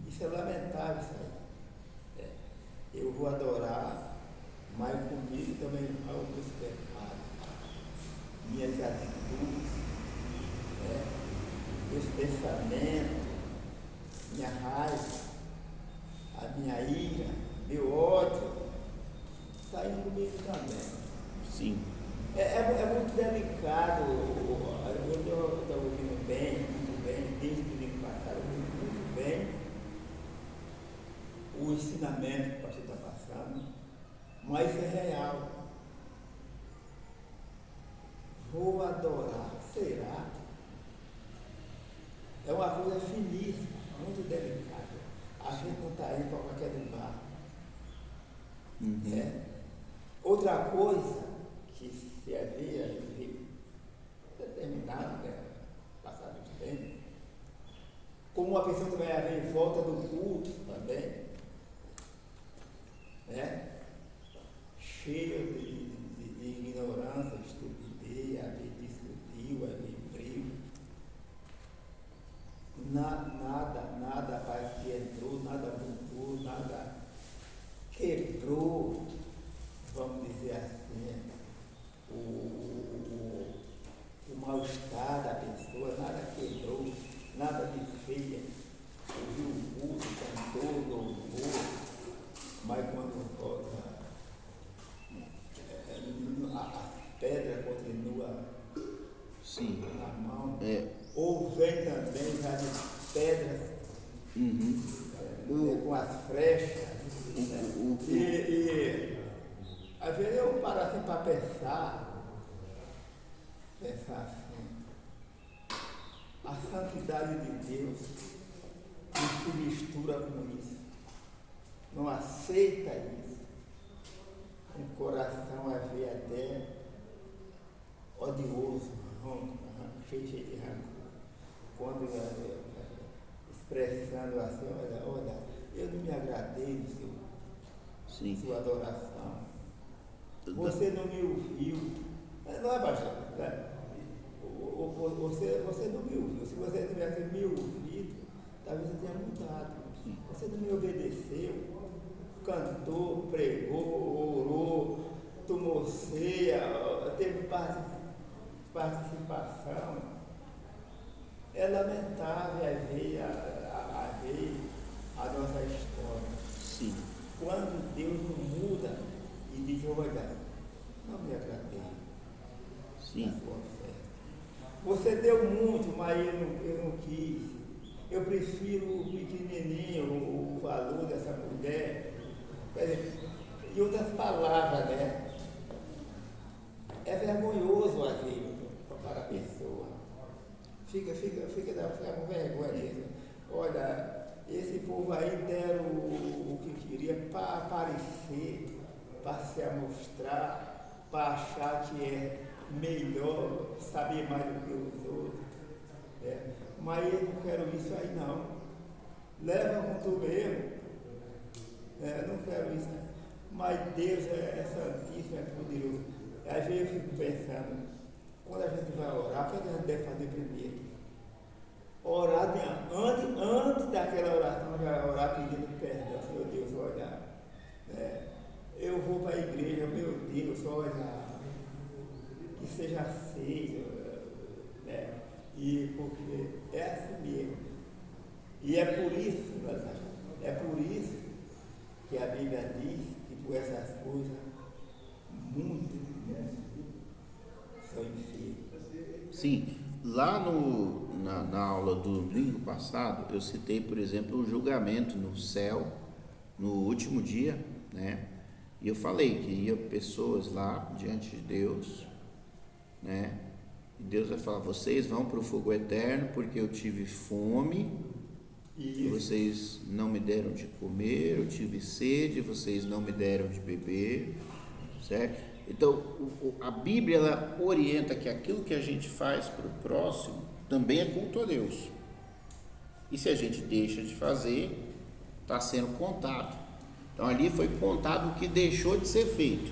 Isso é lamentável, isso aí. Eu vou adorar, mas comigo também vão os meus pecados, minhas atitudes, meus pensamentos, minha raiva, a minha ira, meu ódio, está indo comigo também. Sim. É muito delicado. Eu estou ouvindo muito bem, desde o domingo passado, eu ouvi muito bem o ensinamento que o pastor está passando, mas isso é real. Vou adorar, será? É uma coisa finíssima, muito delicada. A gente não está indo para qualquer lugar. Outra coisa que se havia determinado, passado de tempo, como uma pessoa também havia em volta do culto também, cheio de ignorância, estupidez, havia discutiu, havia briga. Nada parece que entrou, nada mudou, nada quebrou, vamos dizer assim, o mal-estar da pessoa, nada quebrou, nada desfeia. Ouviu o culto, cantou, louvor, mas quando volta, a pedra continua na mão. Ou vem também já de pedras com as frechas. E às vezes eu paro assim para pensar assim, a santidade de Deus não se mistura com isso, não aceita isso. Um coração a ver até odioso, cheio de rancor. Quando expressando assim, olha, eu não me agradei de sua adoração. Você não me ouviu. Não é bastante, né? Você não me ouviu. Se você tivesse me ouvido, talvez eu tenha mudado. Você não me obedeceu. Cantou, pregou, orou, tomou ceia, teve participação. É lamentável ver a nossa história. Sim. Quando Deus não muda e diz, olha, Não me agradei Sim. da sua oferta. Você deu muito, mas eu não quis. Eu prefiro o pequenininho, o valor dessa mulher. Quer dizer, em outras palavras, né? É vergonhoso às vezes para a pessoa. Fica com vergonha disso. Olha, esse povo aí deram o que queria para aparecer, para se amostrar, para achar que é melhor, saber mais do que os outros. É. Mas eu não quero isso aí não. Leva com tu mesmo. Eu não quero isso. Mas Deus é santíssimo, é poderoso. Às vezes eu fico pensando, quando a gente vai orar, o que a gente deve fazer primeiro? Orar antes daquela oração, já orar pedindo perdão. Senhor Deus, olha, eu vou para a igreja, meu Deus, olha, que seja aceito, né? E porque é assim mesmo. E é por isso, que a Bíblia diz que por essas coisas, muito são enfermos. Sim, lá na aula do domingo passado, eu citei, por exemplo, o julgamento no céu, no último dia, né? E eu falei que ia pessoas lá diante de Deus, né? E Deus vai falar, vocês vão para o fogo eterno porque eu tive fome, e vocês não me deram de comer, eu tive sede, vocês não me deram de beber, certo? Então, a Bíblia, ela orienta que aquilo que a gente faz para o próximo também é culto a Deus. E se a gente deixa de fazer, está sendo contado. Então, ali foi contado o que deixou de ser feito.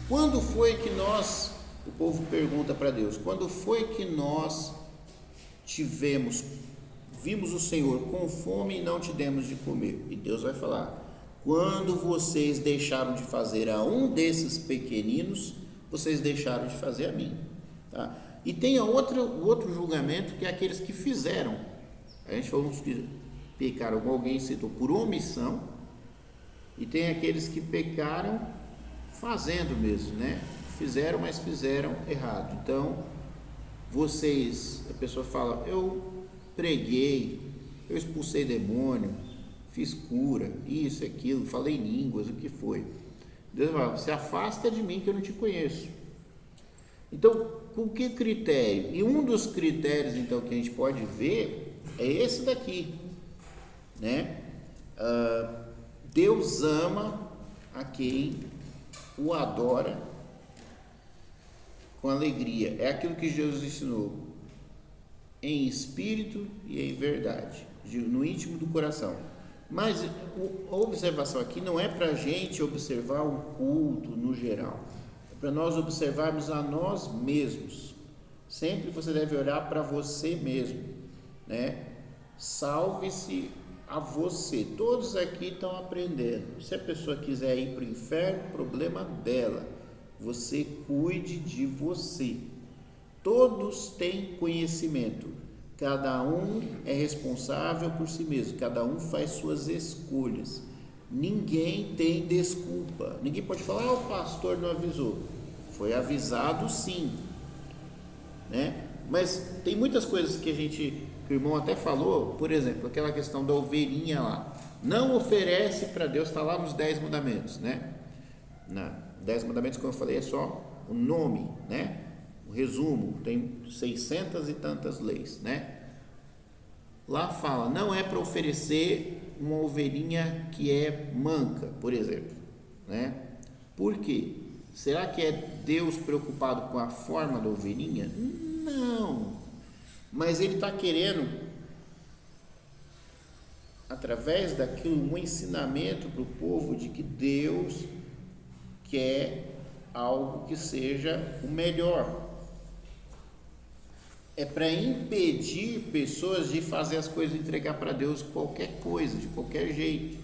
Quando foi que o povo pergunta para Deus, quando foi que nós vimos o Senhor com fome e não te demos de comer? E Deus vai falar, quando vocês deixaram de fazer a um desses pequeninos, vocês deixaram de fazer a mim. Tá? E tem outro julgamento, que é aqueles que fizeram. A gente falou que pecaram, como alguém citou, por omissão, e tem aqueles que pecaram fazendo mesmo, né? Fizeram, mas fizeram errado. Então, a pessoa fala, eu preguei, eu expulsei demônio, fiz cura, isso, aquilo, falei línguas, o que foi? Deus fala, se afasta de mim que eu não te conheço. Então, com que critério? E um dos critérios, então, que a gente pode ver é esse daqui, né? Deus ama a quem o adora com alegria. É aquilo que Jesus ensinou, em espírito e em verdade, no íntimo do coração. Mas a observação aqui não é para a gente observar o culto no geral, é para nós observarmos a nós mesmos. Sempre você deve olhar para você mesmo, né? Salve-se a você. Todos aqui estão aprendendo. Se a pessoa quiser ir para o inferno, problema dela. Você cuide de você. Todos têm conhecimento. Cada um é responsável por si mesmo, cada um faz suas escolhas. Ninguém tem desculpa. Ninguém pode falar, o pastor não avisou. Foi avisado sim, né? Mas tem muitas coisas que o irmão até falou, por exemplo, aquela questão da ovelhinha lá. Não oferece para Deus, está lá nos 10 mandamentos, né? 10 mandamentos, como eu falei, é só o nome, né? O resumo, tem 600 e tantas leis, né? Lá fala, não é para oferecer uma ovelhinha que é manca, por exemplo, né? Por quê? Será que é Deus preocupado com a forma da ovelhinha? Não, mas Ele está querendo, através daquilo, um ensinamento para o povo de que Deus quer algo que seja o melhor. É para impedir pessoas de fazer as coisas, entregar para Deus qualquer coisa, de qualquer jeito,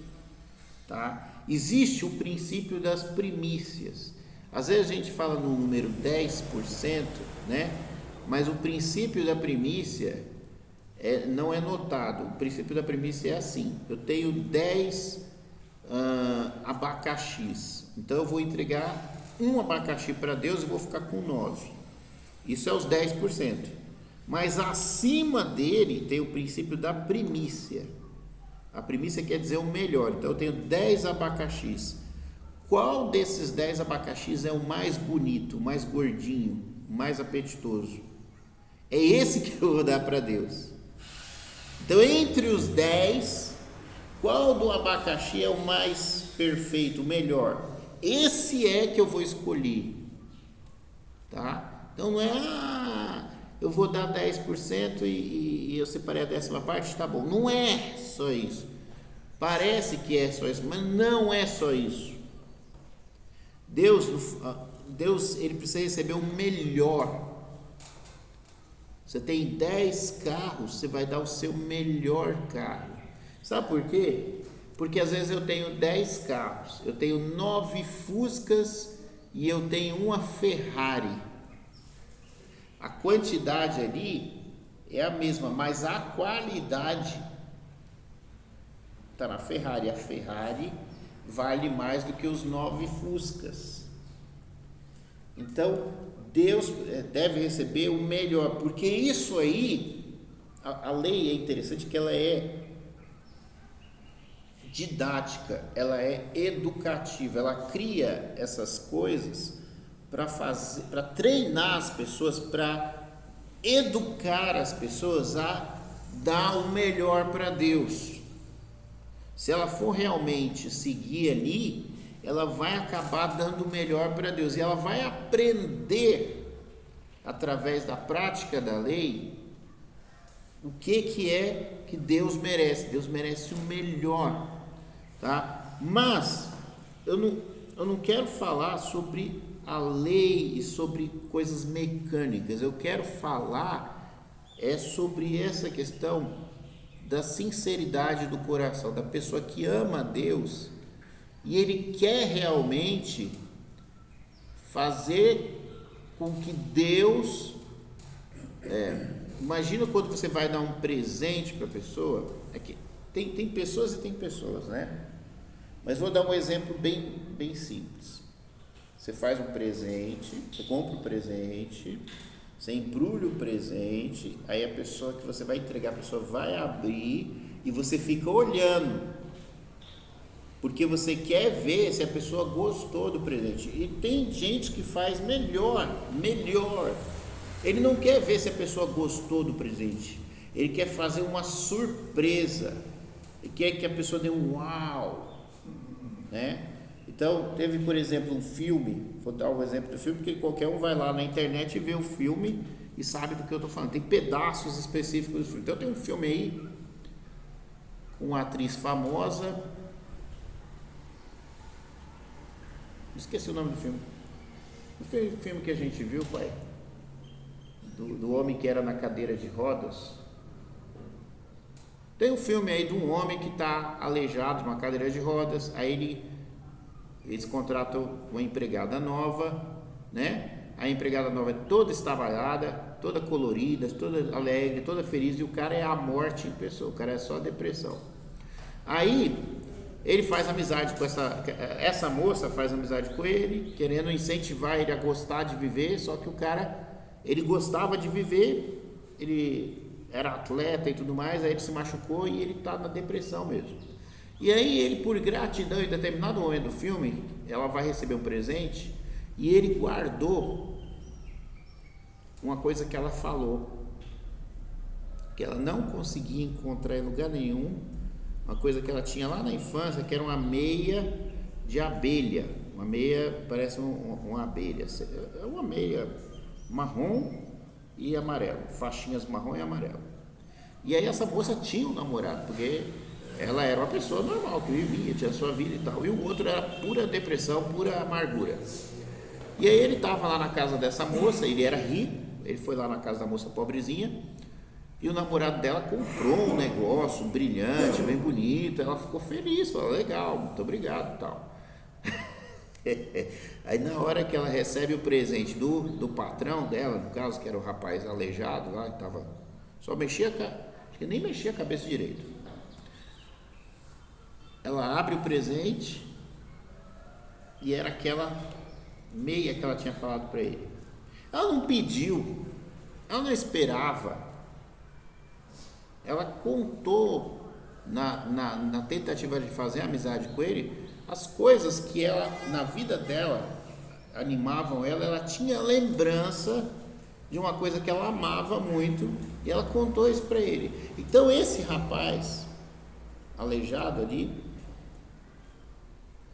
tá? Existe o princípio das primícias. Às vezes a gente fala no número 10%, né? Mas o princípio da primícia não é notado. O princípio da primícia é assim: eu tenho 10 abacaxis, então eu vou entregar um abacaxi para Deus e vou ficar com 9. Isso é os 10%. Mas acima dele tem o princípio da primícia. A primícia quer dizer o melhor. Então eu tenho 10 abacaxis. Qual desses 10 abacaxis é o mais bonito, o mais gordinho, o mais apetitoso? É esse que eu vou dar para Deus. Então, entre os 10, qual do abacaxi é o mais perfeito, o melhor? Esse é que eu vou escolher, tá? Então, não é, eu vou dar 10% e eu separei a 10ª parte, tá bom. Não é só isso. Parece que é só isso, mas não é só isso. Deus, ele precisa receber o melhor. Você tem 10 carros, você vai dar o seu melhor carro. Sabe por quê? Porque às vezes eu tenho 10 carros, eu tenho 9 Fuscas e eu tenho uma Ferrari. A quantidade ali é a mesma, mas a qualidade está na Ferrari. A Ferrari vale mais do que os 9 Fuscas. Então, Deus deve receber o melhor, porque isso aí, a lei é interessante que ela é didática, ela é educativa, ela cria essas coisas para treinar as pessoas, para educar as pessoas a dar o melhor para Deus. Se ela for realmente seguir ali, ela vai acabar dando o melhor para Deus, e ela vai aprender através da prática da lei o que é que Deus merece. Deus merece o melhor, tá? Mas eu não quero falar sobre a lei e sobre coisas mecânicas. Eu quero falar sobre essa questão da sinceridade do coração, da pessoa que ama a Deus e ele quer realmente fazer com que Deus, imagina quando você vai dar um presente para a pessoa, que tem pessoas e tem pessoas, né? Mas vou dar um exemplo bem simples. Você faz um presente, você compra um presente, você embrulha o presente, aí a pessoa que você vai entregar, a pessoa vai abrir e você fica olhando, porque você quer ver se a pessoa gostou do presente. E tem gente que faz melhor. Ele não quer ver se a pessoa gostou do presente, ele quer fazer uma surpresa, ele quer que a pessoa dê um uau, né? Então, teve, por exemplo, um filme, vou dar um exemplo do filme, porque qualquer um vai lá na internet e vê o filme e sabe do que eu estou falando, tem pedaços específicos do filme. Então, tem um filme aí, com uma atriz famosa, esqueci o nome do filme, o filme que a gente viu, pai, do homem que era na cadeira de rodas. Tem um filme aí de um homem que está aleijado, numa cadeira de rodas, aí eles contratam uma empregada nova, né? A empregada nova é toda estabalhada, toda colorida, toda alegre, toda feliz, e o cara é a morte em pessoa, o cara é só depressão. Aí ele faz amizade com essa moça, faz amizade com ele, querendo incentivar ele a gostar de viver, só que o cara, ele gostava de viver, ele era atleta e tudo mais, aí ele se machucou e ele está na depressão mesmo. E aí ele, por gratidão, em determinado momento do filme, ela vai receber um presente e ele guardou uma coisa que ela falou, que ela não conseguia encontrar em lugar nenhum, uma coisa que ela tinha lá na infância, que era uma meia de abelha, uma meia, parece uma abelha, é uma meia marrom e amarelo, faixinhas marrom e amarelo. E aí essa moça tinha um namorado, porque ela era uma pessoa normal, que vivia, tinha sua vida e tal, e o outro era pura depressão, pura amargura. E aí ele estava lá na casa dessa moça, ele era rico, ele foi lá na casa da moça pobrezinha, e o namorado dela comprou um negócio brilhante, bem bonito, ela ficou feliz, falou, legal, muito obrigado e tal. Aí na hora que ela recebe o presente do patrão dela, no caso, que era o rapaz aleijado lá, que estava, só mexia, acho que nem mexia a cabeça direito. Ela abre o presente e era aquela meia que ela tinha falado para ele. Ela não pediu, ela não esperava, ela contou na tentativa de fazer amizade com ele, as coisas que ela, na vida dela, animavam ela. Ela tinha lembrança de uma coisa que ela amava muito, e ela contou isso para ele. Então esse rapaz aleijado ali,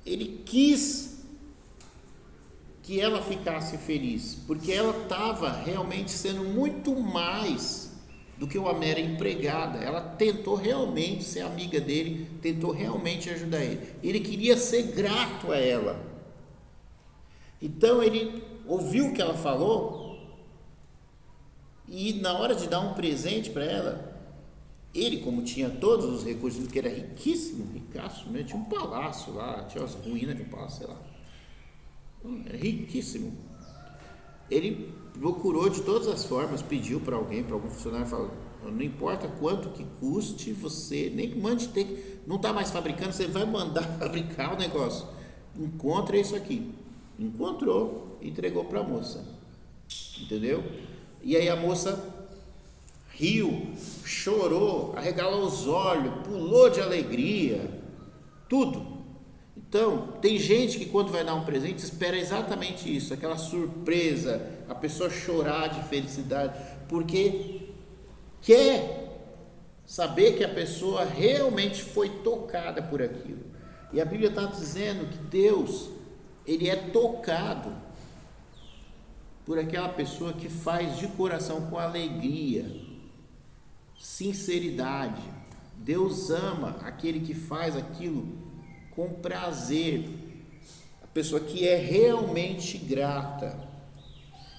ele quis que ela ficasse feliz, porque ela estava realmente sendo muito mais do que uma mera empregada. Ela tentou realmente ser amiga dele, tentou realmente ajudar ele. Ele queria ser grato a ela. Então ele ouviu o que ela falou, e na hora de dar um presente para ela, ele, como tinha todos os recursos, porque era riquíssimo, ricaço, né? Tinha um palácio lá, tinha as ruínas de um palácio, sei lá, era riquíssimo. Ele procurou de todas as formas, pediu para alguém, para algum funcionário, falou: não importa quanto que custe, você nem mande ter, não está mais fabricando, você vai mandar fabricar o negócio, encontra isso aqui. Encontrou, entregou para a moça, entendeu? E aí a moça riu, chorou, arregalou os olhos, pulou de alegria, tudo. Então, tem gente que quando vai dar um presente espera exatamente isso, aquela surpresa, a pessoa chorar de felicidade, porque quer saber que a pessoa realmente foi tocada por aquilo. E a Bíblia está dizendo que Deus, ele é tocado por aquela pessoa que faz de coração, com alegria, sinceridade. Deus ama aquele que faz aquilo com prazer, a pessoa que é realmente grata,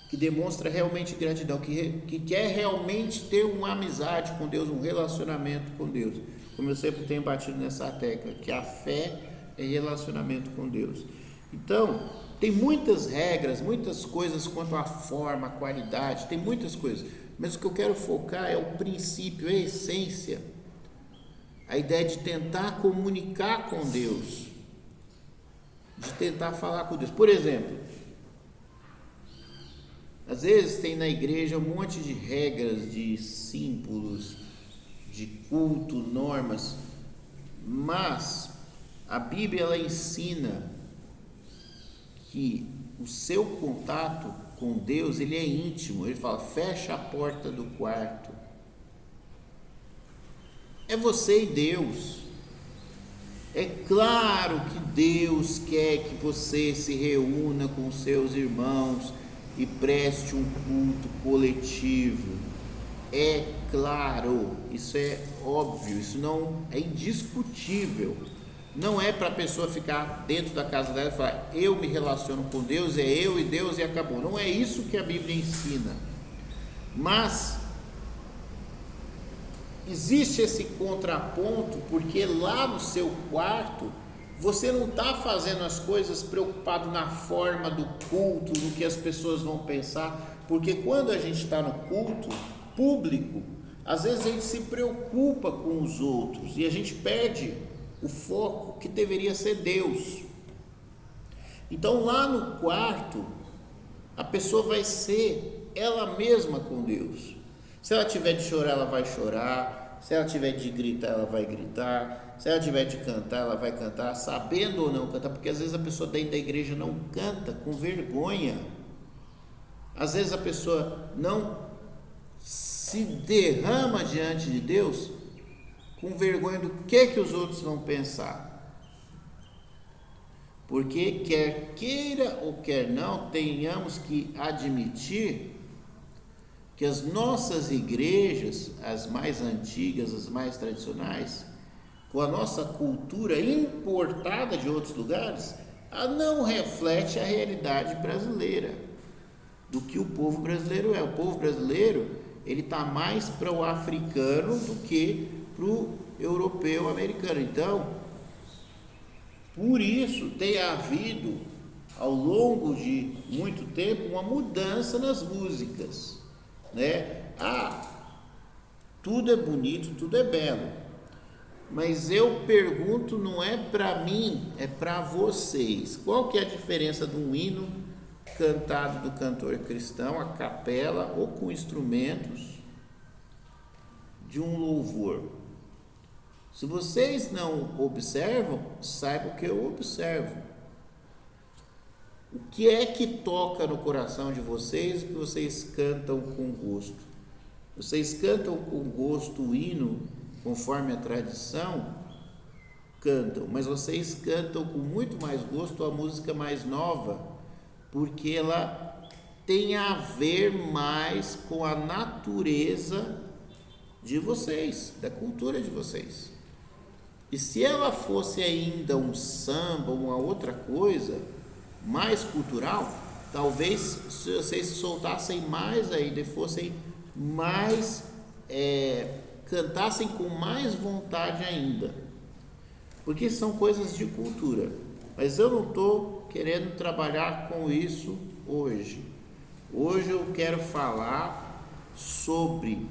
que demonstra realmente gratidão, que quer realmente ter uma amizade com Deus, um relacionamento com Deus. Como eu sempre tenho batido nessa tecla, que a fé é relacionamento com Deus. Então, tem muitas regras, muitas coisas quanto à forma, à qualidade, tem muitas coisas, mas o que eu quero focar é o princípio, a essência, a ideia de tentar comunicar com Deus, de tentar falar com Deus. Por exemplo, às vezes tem na igreja um monte de regras, de símbolos, de culto, normas, mas a Bíblia ela ensina que o seu contato com Deus, ele é íntimo. Ele fala: fecha a porta do quarto, é você e Deus. É claro que Deus quer que você se reúna com os seus irmãos e preste um culto coletivo, é claro, isso é óbvio, isso não é indiscutível. Não é para a pessoa ficar dentro da casa dela e falar: eu me relaciono com Deus, é eu e Deus e acabou. Não é isso que a Bíblia ensina. Mas existe esse contraponto, porque lá no seu quarto você não está fazendo as coisas preocupado na forma do culto, no que as pessoas vão pensar, porque quando a gente está no culto público, às vezes a gente se preocupa com os outros e a gente perde o foco que deveria ser Deus. Então lá no quarto a pessoa vai ser ela mesma com Deus. Se ela tiver de chorar, ela vai chorar. Se ela tiver de gritar, ela vai gritar. Se ela tiver de cantar, ela vai cantar, sabendo ou não cantar, porque às vezes a pessoa dentro da igreja não canta com vergonha. Às vezes a pessoa não se derrama diante de Deus com vergonha do que os outros vão pensar. Porque quer queira ou quer não, tenhamos que admitir que as nossas igrejas, as mais antigas, as mais tradicionais, com a nossa cultura importada de outros lugares, não reflete a realidade brasileira, do que o povo brasileiro é. O povo brasileiro, ele está mais para o africano do que para o europeu americano. Então, por isso tem havido, ao longo de muito tempo, uma mudança nas músicas, né? Tudo é bonito, tudo é belo, mas eu pergunto, não é para mim, é para vocês. Qual que é a diferença de um hino cantado do cantor cristão, a capela ou com instrumentos de um louvor. Se vocês não observam, saibam que eu observo. O que é que toca no coração de vocês que vocês cantam com gosto? Vocês cantam com gosto o hino, conforme a tradição? Cantam, mas vocês cantam com muito mais gosto a música mais nova, porque ela tem a ver mais com a natureza de vocês, da cultura de vocês. E se ela fosse ainda um samba, uma outra coisa mais cultural, talvez se vocês se soltassem mais ainda e fossem mais, cantassem com mais vontade ainda, porque são coisas de cultura. Mas eu não estou querendo trabalhar com isso hoje. Hoje eu quero falar sobre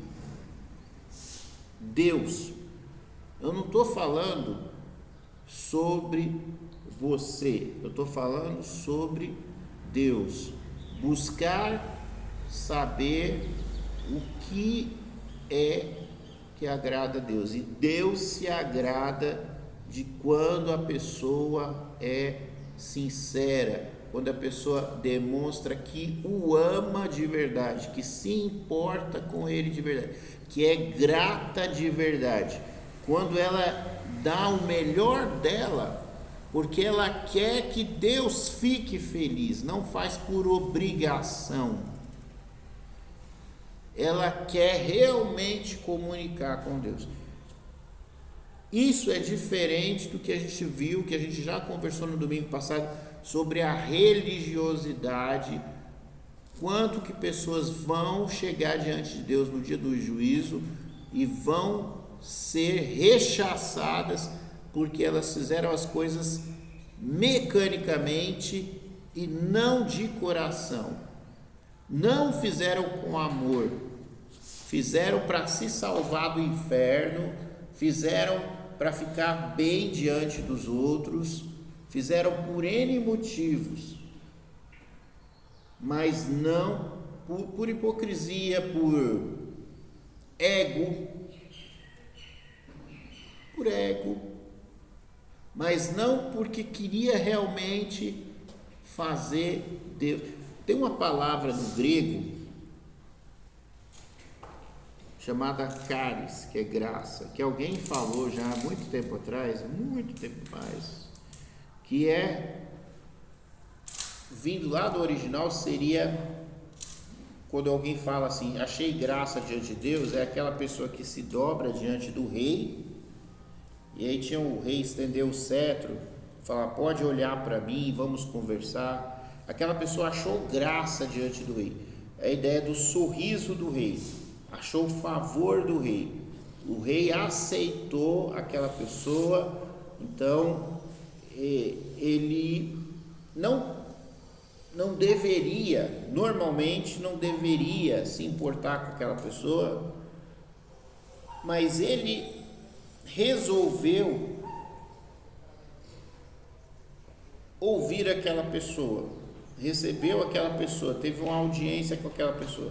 Deus. Eu não estou falando sobre você, eu estou falando sobre Deus. Buscar saber o que é que agrada a Deus. E Deus se agrada de quando a pessoa é sincera, quando a pessoa demonstra que o ama de verdade, que se importa com ele de verdade, que é grata de verdade, quando ela dá o melhor dela, porque ela quer que Deus fique feliz, não faz por obrigação, ela quer realmente comunicar com Deus. Isso é diferente do que a gente viu, que a gente já conversou no domingo passado, sobre a religiosidade, quanto que pessoas vão chegar diante de Deus no dia do juízo e vão ser rechaçadas porque elas fizeram as coisas mecanicamente e não de coração, não fizeram com amor, fizeram para se salvar do inferno, fizeram para ficar bem diante dos outros, fizeram por N motivos, mas não por hipocrisia, por ego, mas não porque queria realmente fazer Deus. Tem uma palavra no grego chamada charis, que é graça, que alguém falou já há muito tempo atrás, que é, vindo lá do original, seria quando alguém fala assim, achei graça diante de Deus, é aquela pessoa que se dobra diante do rei, e aí tinha o rei estender o cetro, falar, pode olhar para mim, vamos conversar. Aquela pessoa achou graça diante do rei, é a ideia do sorriso do rei, achou o favor do rei, o rei aceitou aquela pessoa, então ele não deveria, normalmente não deveria se importar com aquela pessoa, mas ele resolveu ouvir aquela pessoa, recebeu aquela pessoa, teve uma audiência com aquela pessoa,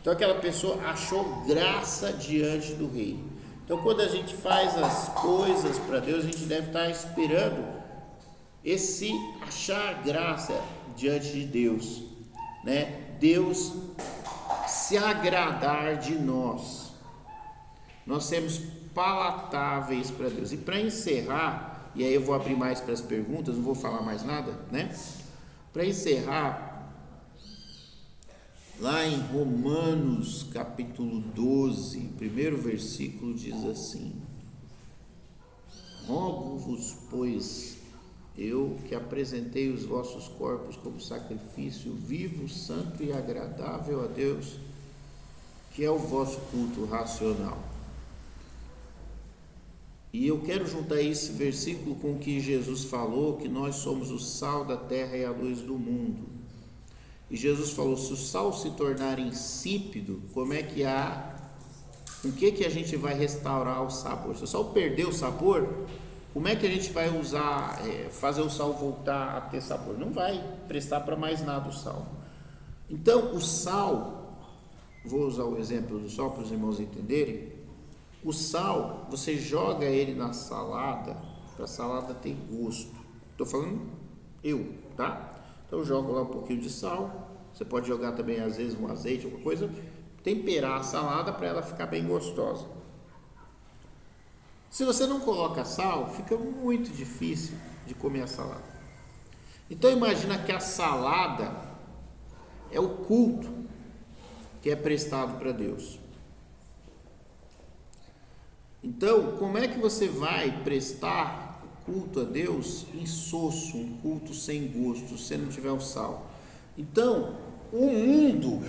então aquela pessoa achou graça diante do rei. Então quando a gente faz as coisas para Deus, a gente deve estar esperando esse achar graça diante de Deus, né? Deus se agradar de nós, nós sermos palatáveis para Deus. E para encerrar, e aí eu vou abrir mais para as perguntas, não vou falar mais nada, né? Para encerrar, lá em Romanos capítulo 12, primeiro versículo diz assim: rogo-vos, pois, eu que apresentei os vossos corpos como sacrifício vivo, santo e agradável a Deus, que é o vosso culto racional. E eu quero juntar esse versículo com o que Jesus falou, que nós somos o sal da terra e a luz do mundo. E Jesus falou, se o sal se tornar insípido, com que a gente vai restaurar o sabor? Se o sal perder o sabor, como é que a gente vai usar, fazer o sal voltar a ter sabor? Não vai prestar para mais nada o sal. Então, o sal, vou usar o exemplo do sal para os irmãos entenderem. O sal, você joga ele na salada, para a salada ter gosto. Estou falando eu, tá? Então, eu jogo lá um pouquinho de sal. Você pode jogar também, às vezes, um azeite, alguma coisa. Temperar a salada para ela ficar bem gostosa. Se você não coloca sal, fica muito difícil de comer a salada. Então imagina que a salada é o culto que é prestado para Deus. Então, como é que você vai prestar culto a Deus insosso, um culto sem gosto, se não tiver o sal? Então, o mundo,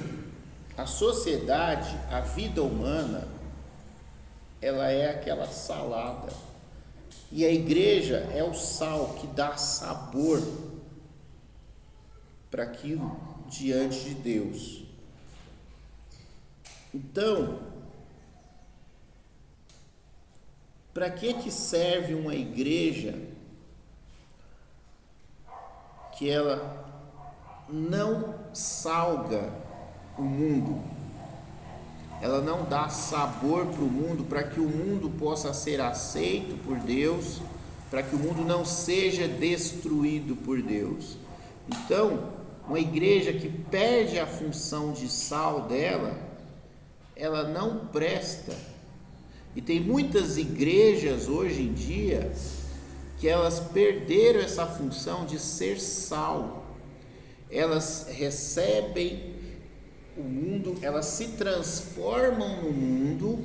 a sociedade, a vida humana, ela é aquela salada, e a igreja é o sal que dá sabor para aquilo diante de Deus. Então, para que serve uma igreja que ela não salga o mundo? Ela não dá sabor para o mundo, para que o mundo possa ser aceito por Deus, para que o mundo não seja destruído por Deus. Então, uma igreja que perde a função de sal dela, ela não presta. E tem muitas igrejas hoje em dia que elas perderam essa função de ser sal. Elas recebem o mundo, elas se transformam no mundo,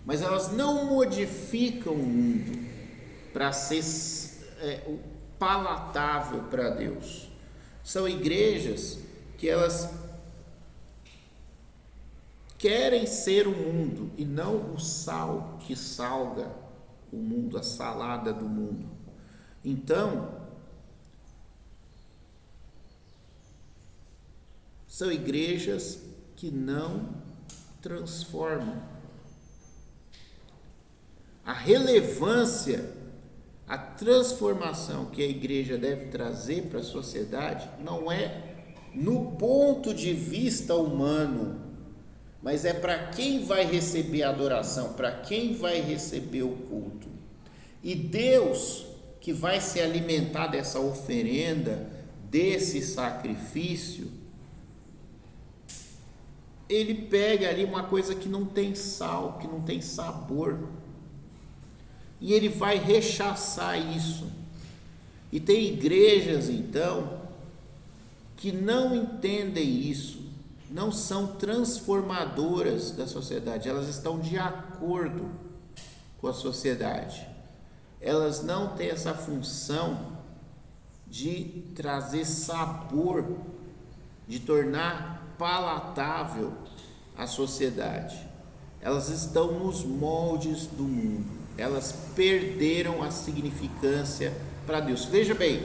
mas elas não modificam o mundo para ser palatável para Deus. São igrejas que elas querem ser o mundo e não o sal que salga o mundo, a salada do mundo. Então, são igrejas que não transformam. A relevância, a transformação que a igreja deve trazer para a sociedade não é no ponto de vista humano, mas é para quem vai receber a adoração, para quem vai receber o culto. E Deus, que vai se alimentar dessa oferenda, desse sacrifício, ele pega ali uma coisa que não tem sal, que não tem sabor, e ele vai rechaçar isso. E tem igrejas, então, que não entendem isso, não são transformadoras da sociedade, elas estão de acordo com a sociedade, elas não têm essa função de trazer sabor, de tornar palatável a sociedade. Elas estão nos moldes do mundo, elas perderam a significância para Deus. Veja bem,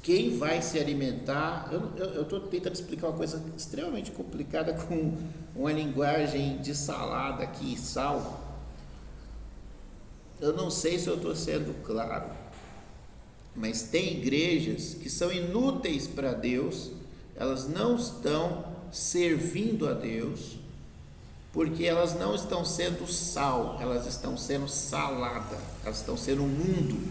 quem vai se alimentar, eu estou tentando explicar uma coisa extremamente complicada com uma linguagem de salada aqui, sal. Eu não sei se eu estou sendo claro, mas tem igrejas que são inúteis para Deus, elas não estão servindo a Deus, porque elas não estão sendo sal, elas estão sendo salada, elas estão sendo mundo,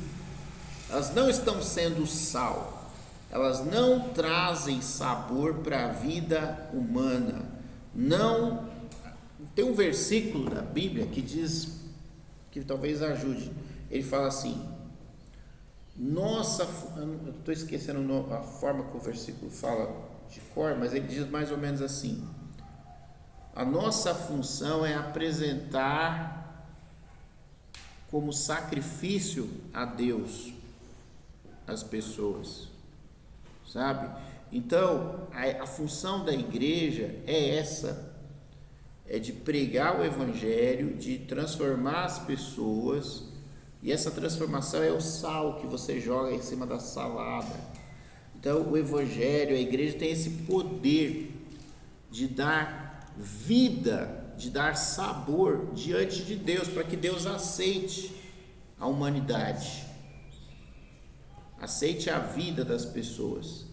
elas não estão sendo sal, elas não trazem sabor para a vida humana. Não, tem um versículo da Bíblia que diz, que talvez ajude, ele fala assim, eu estou esquecendo a forma que o versículo fala de cor, mas ele diz mais ou menos assim: a nossa função é apresentar como sacrifício a Deus as pessoas, sabe? Então, a função da igreja é essa, é de pregar o evangelho, de transformar as pessoas. E essa transformação é o sal que você joga em cima da salada. Então, o evangelho, a igreja tem esse poder de dar vida, de dar sabor diante de Deus, para que Deus aceite a humanidade, aceite a vida das pessoas.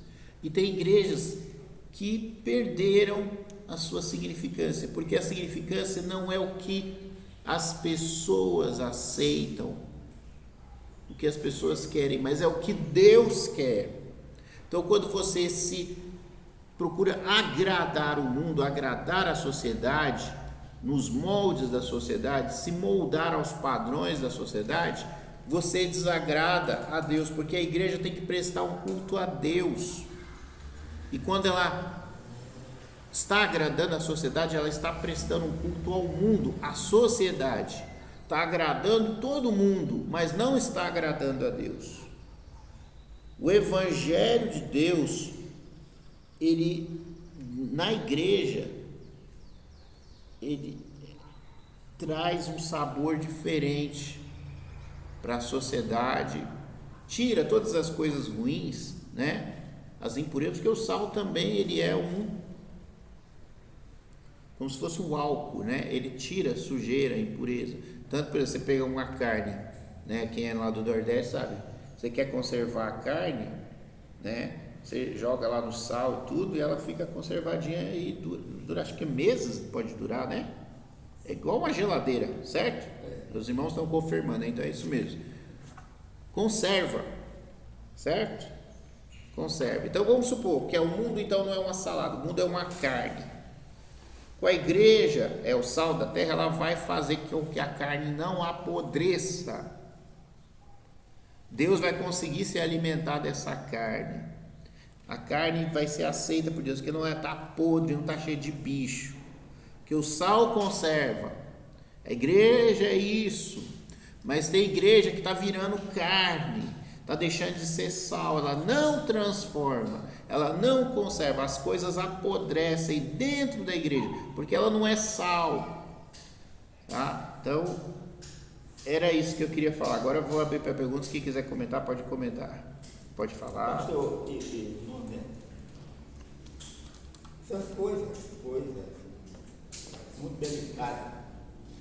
E tem igrejas que perderam a sua significância, porque a significância não é o que as pessoas aceitam, o que as pessoas querem, mas é o que Deus quer. Então, quando você se procura agradar o mundo, agradar a sociedade, nos moldes da sociedade, se moldar aos padrões da sociedade, você desagrada a Deus, porque a igreja tem que prestar um culto a Deus. E quando ela está agradando a sociedade, ela está prestando um culto ao mundo. A sociedade está agradando todo mundo, mas não está agradando a Deus. O Evangelho de Deus, ele, na igreja, ele traz um sabor diferente para a sociedade, tira todas as coisas ruins, né? As impurezas, porque o sal também ele é como se fosse um álcool, né? Ele tira sujeira, impureza. Tanto para você pegar uma carne, né? Quem é lá do Nordeste sabe, você quer conservar a carne, né? Você joga lá no sal e tudo, e ela fica conservadinha e dura acho que meses pode durar, né? É igual uma geladeira, certo? Os irmãos estão confirmando, então é isso mesmo. Conserva, certo? Conserva. Então vamos supor que o mundo então não é uma salada, o mundo é uma carne. Com a igreja, é o sal da terra, ela vai fazer com que a carne não apodreça. Deus vai conseguir se alimentar dessa carne. A carne vai ser aceita por Deus, porque não está podre, não está cheio de bicho. Que o sal conserva. A igreja é isso. Mas tem igreja que está virando carne, está deixando de ser sal, ela não transforma, ela não conserva, as coisas apodrecem dentro da igreja, porque ela não é sal, tá? Então, era isso que eu queria falar. Agora eu vou abrir para perguntas, quem quiser comentar, pode comentar, pode falar. Pastor, essas coisas muito delicadas,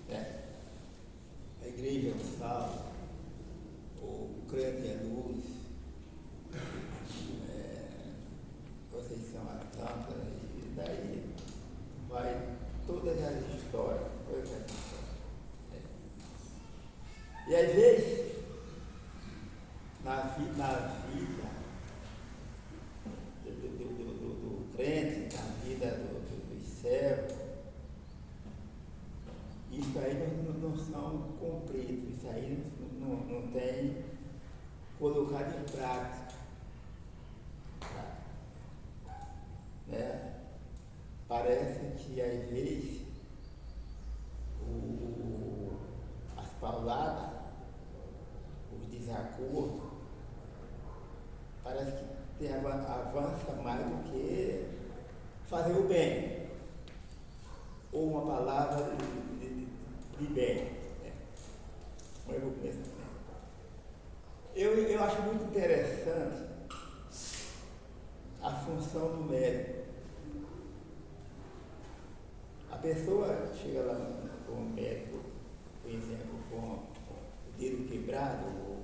né? A igreja é o sal, o crente é luz, vocês são a lâmpada, e daí vai todas as histórias, E às vezes, na vida do crente, na vida dos servos, isso aí não são cumpridos, isso aí não tem colocado em prática, né? Parece que às vezes as palavras, os desacordos, parece que avança mais do que fazer o bem, ou uma palavra de bem, né? Mas eu vou começar. Eu acho muito interessante a função do médico. A pessoa chega lá com o médico, por exemplo, com o dedo quebrado ou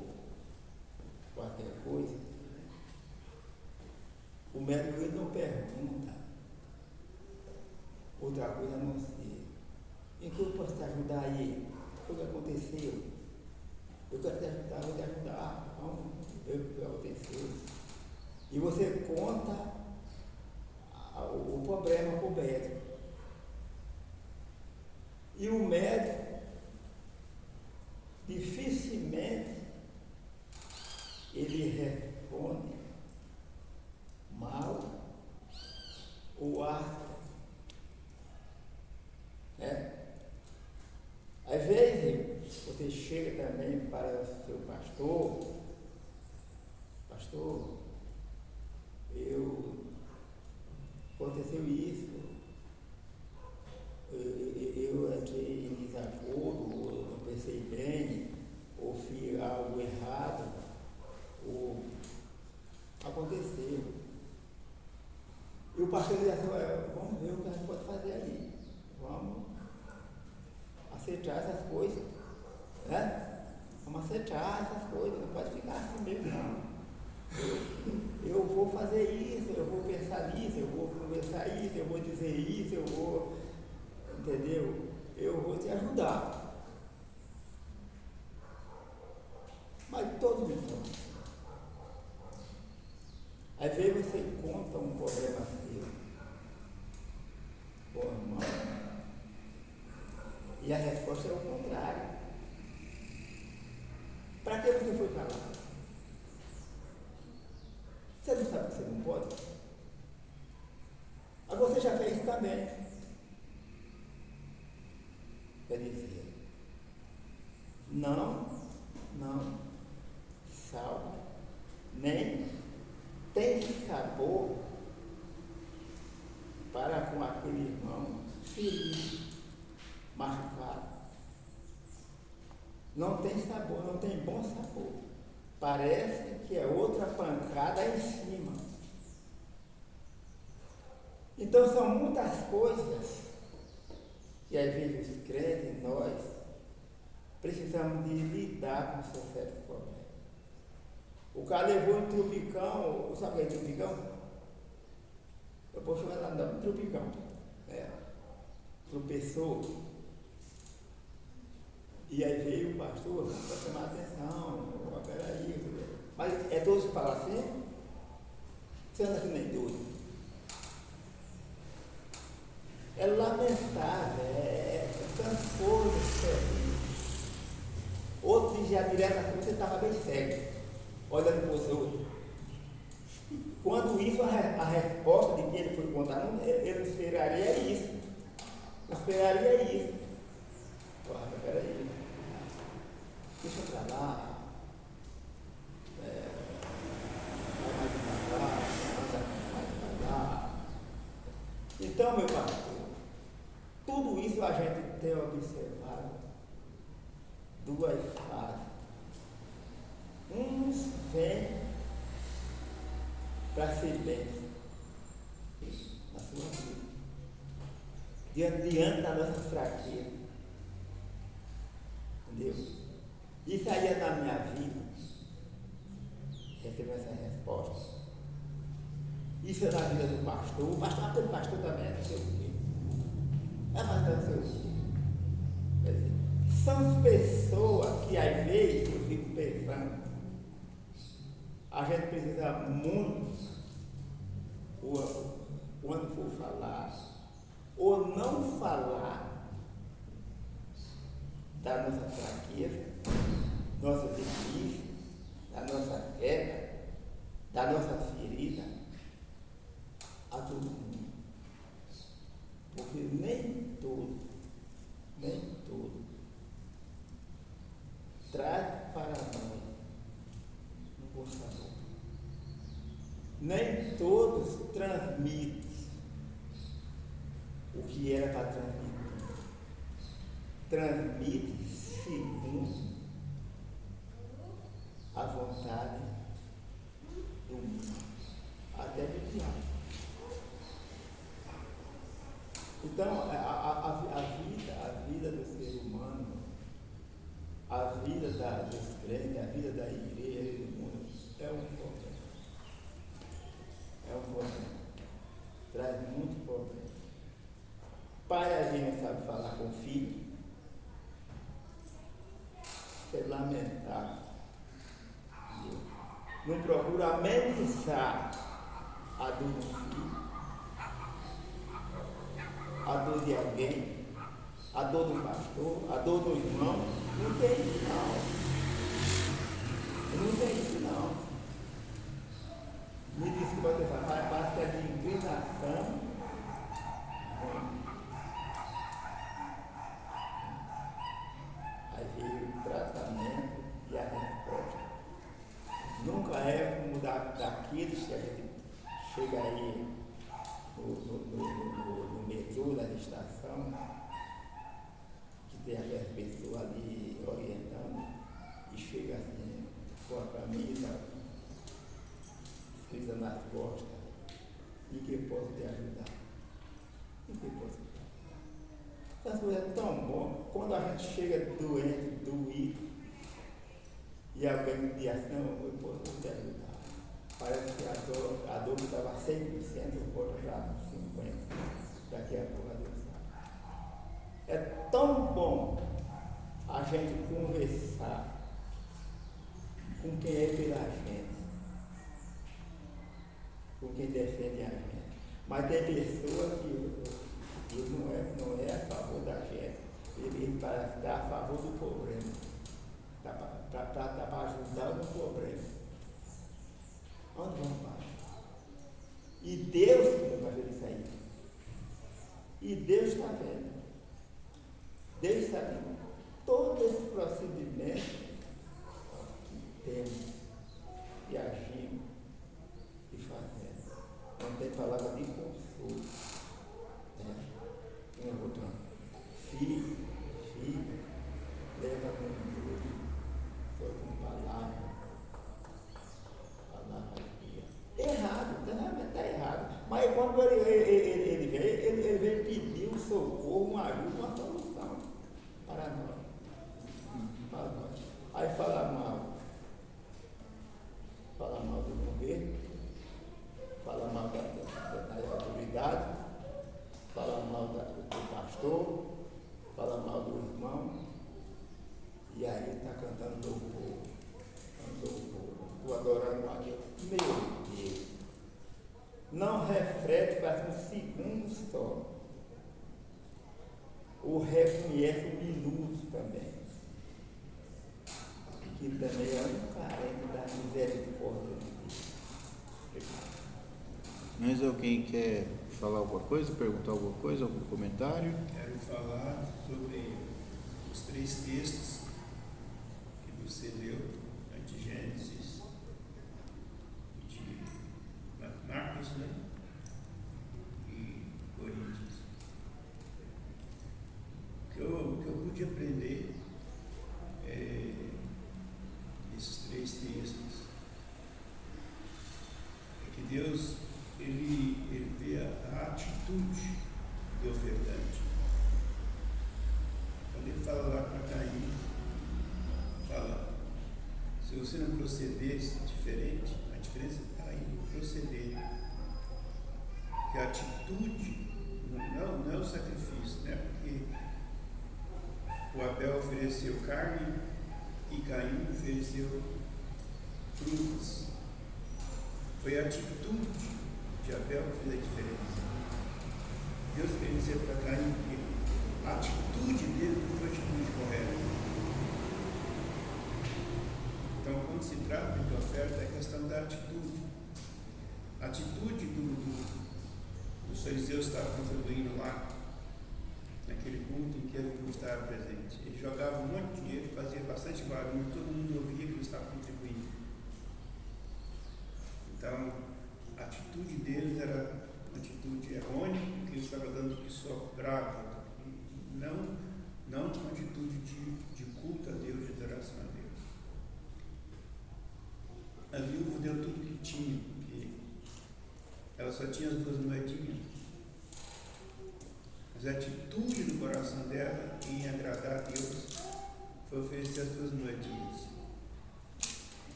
qualquer coisa, o médico ele não pergunta outra coisa a não ser: em que eu posso te ajudar aí? O que aconteceu? Eu quero te ajudar, vou te ajudar. Vamos ver o que aconteceu. E você conta o problema para o médico. E o médico, dificilmente, ele responde mal ou áspero, né? Às vezes, você chega também para o seu pastor, aconteceu isso, eu entrei em desacordo, ou não pensei bem, ou fiz algo errado, ou aconteceu. E o pastor diz assim: vamos ver o que a gente pode fazer aí, vamos as coisas, não pode ficar assim mesmo, não. Eu vou fazer isso, eu vou pensar nisso, eu vou conversar isso, eu vou dizer isso, eu vou, entendeu? Eu vou te ajudar. Mas todos estão. Às vezes você conta um problema seu, bom irmão, e a resposta é o contrário. Para que você foi falar? Você não sabe que você não pode? Agora você já fez isso também. Quer dizer, não salva, nem tem sabor para com aquele irmão ferido, machucado. Não tem sabor, não tem bom sabor. Parece que é outra pancada em cima. Então são muitas coisas que às vezes os crentes, nós, precisamos de lidar com seus certos problemas. O cara levou um trupicão, sabe o que é trupicão? Eu posso chamar lá, não, trupicão. Tropeçou. E aí veio o pastor para chamar a atenção, peraí. Mas é doido de falar assim? Você anda que nem doido. É lamentável, é cansoso esse serviço. Outro dia direto assim, você estava bem cego, olhando para você outro. Quando isso, a resposta de que ele foi contar, ele não esperaria isso. Não esperaria isso. Porra, mas peraí. Deixa para lá. Vai mais devagar, anda mais devagar. Então, meu pastor, tudo isso a gente tem observado duas fases. Uns vêm para ser bênção na sua vida, diante da nossa fraqueza. Entendeu? Isso aí é na minha vida. Recebeu essa resposta. Isso é na vida do pastor. O pastor, aquele pastor também é não sei o quê. É pastor não sei o quê. Quer dizer, são pessoas que às vezes eu fico pensando, a gente precisa muito, quando for falar, ou não falar da nossa fraqueza, nossa delícia, da nossa queda, da nossa ferida, a todo mundo. Porque nem todo traz para nós um bom sabor. Nem todos transmitem o que era para transmitir. Transmite segundo a vontade do mundo, até do diabo. Então, a vida do ser humano, a vida dos crentes, a vida da igreja e do mundo é um problema. É um problema. Traz muito problema. Pai, a gente não sabe falar com o filho. Isso é lamentável. Não procura amenizar a dor do filho, a dor de alguém, a dor do pastor, a dor do irmão. Não tem isso não. Não tem isso não. Me desculpa ter falado, parece que é de inclinação. Aí veio o tratamento e a resposta. Nunca é como daqueles que a gente chega aí no metrô, na estação, que tem aquelas pessoas ali orientando, e chega assim, com a camisa escrita nas costas, em que posso te ajudar? Em que posso te ajudar? Essas coisas é tão bom, quando a gente chega doente, doído, E alguém me disse assim, não, eu vou te ajudar. Parece que a dor estava 100%, eu vou já 50%. Daqui a pouco a dor sai. É tão bom a gente conversar com quem é pela gente, com quem defende a gente. Mas tem pessoas que não é a favor da gente, ele para estar a favor do problema, para ajudar no problema. Onde vamos parar? E Deus vai fazer isso aí. E Deus está vendo. Deus sabe todo esse procedimento que temos e agimos e fazemos. Não tem palavra de consolo. Um outro. Filho, leva com Deus, foi com palavra errado, está errado. Mas quando ele vem pedir um socorro, uma ajuda, uma solução para nós. Aí fala mal do governo, fala mal da autoridade, fala mal do pastor, fala mal do irmão, e aí está cantando louvor, adorando a Deus. Meu Deus, não reflete quase um segundo só. O reconhece um minuto também, que também é um carente da misericórdia de Deus. Mas alguém quer falar alguma coisa, perguntar alguma coisa, algum comentário? Quero falar sobre os 3 textos que você leu, de Gênesis e de Marcos, né? E Coríntios. O que eu pude aprender nesses 3 textos é que Deus ele vê a atitude do ofertante. Quando ele fala lá para Caim, fala, se você não procedesse diferente, a diferença está aí no proceder. Que a atitude não é o sacrifício, né? Porque o Abel ofereceu carne e Caim ofereceu frutas. Foi a atitude de Abel que fez a diferença. Deus queria dizer para Caim que a atitude dele não foi a atitude correta. Então, quando se trata de oferta, é questão da atitude. A atitude dos fariseus estava contribuindo lá, naquele culto em que ele não estava presente. Ele jogava um monte de dinheiro, fazia bastante barulho, todo mundo ouvia que ele estava contribuindo. Então, a atitude deles era uma atitude errônea, porque eles estavam dando o que sobrava, não uma atitude de culto a Deus, de adoração a Deus. A viúva deu tudo que tinha, porque ela só tinha as 2 moedinhas. Mas a atitude do coração dela em agradar a Deus foi oferecer as 2 moedinhas.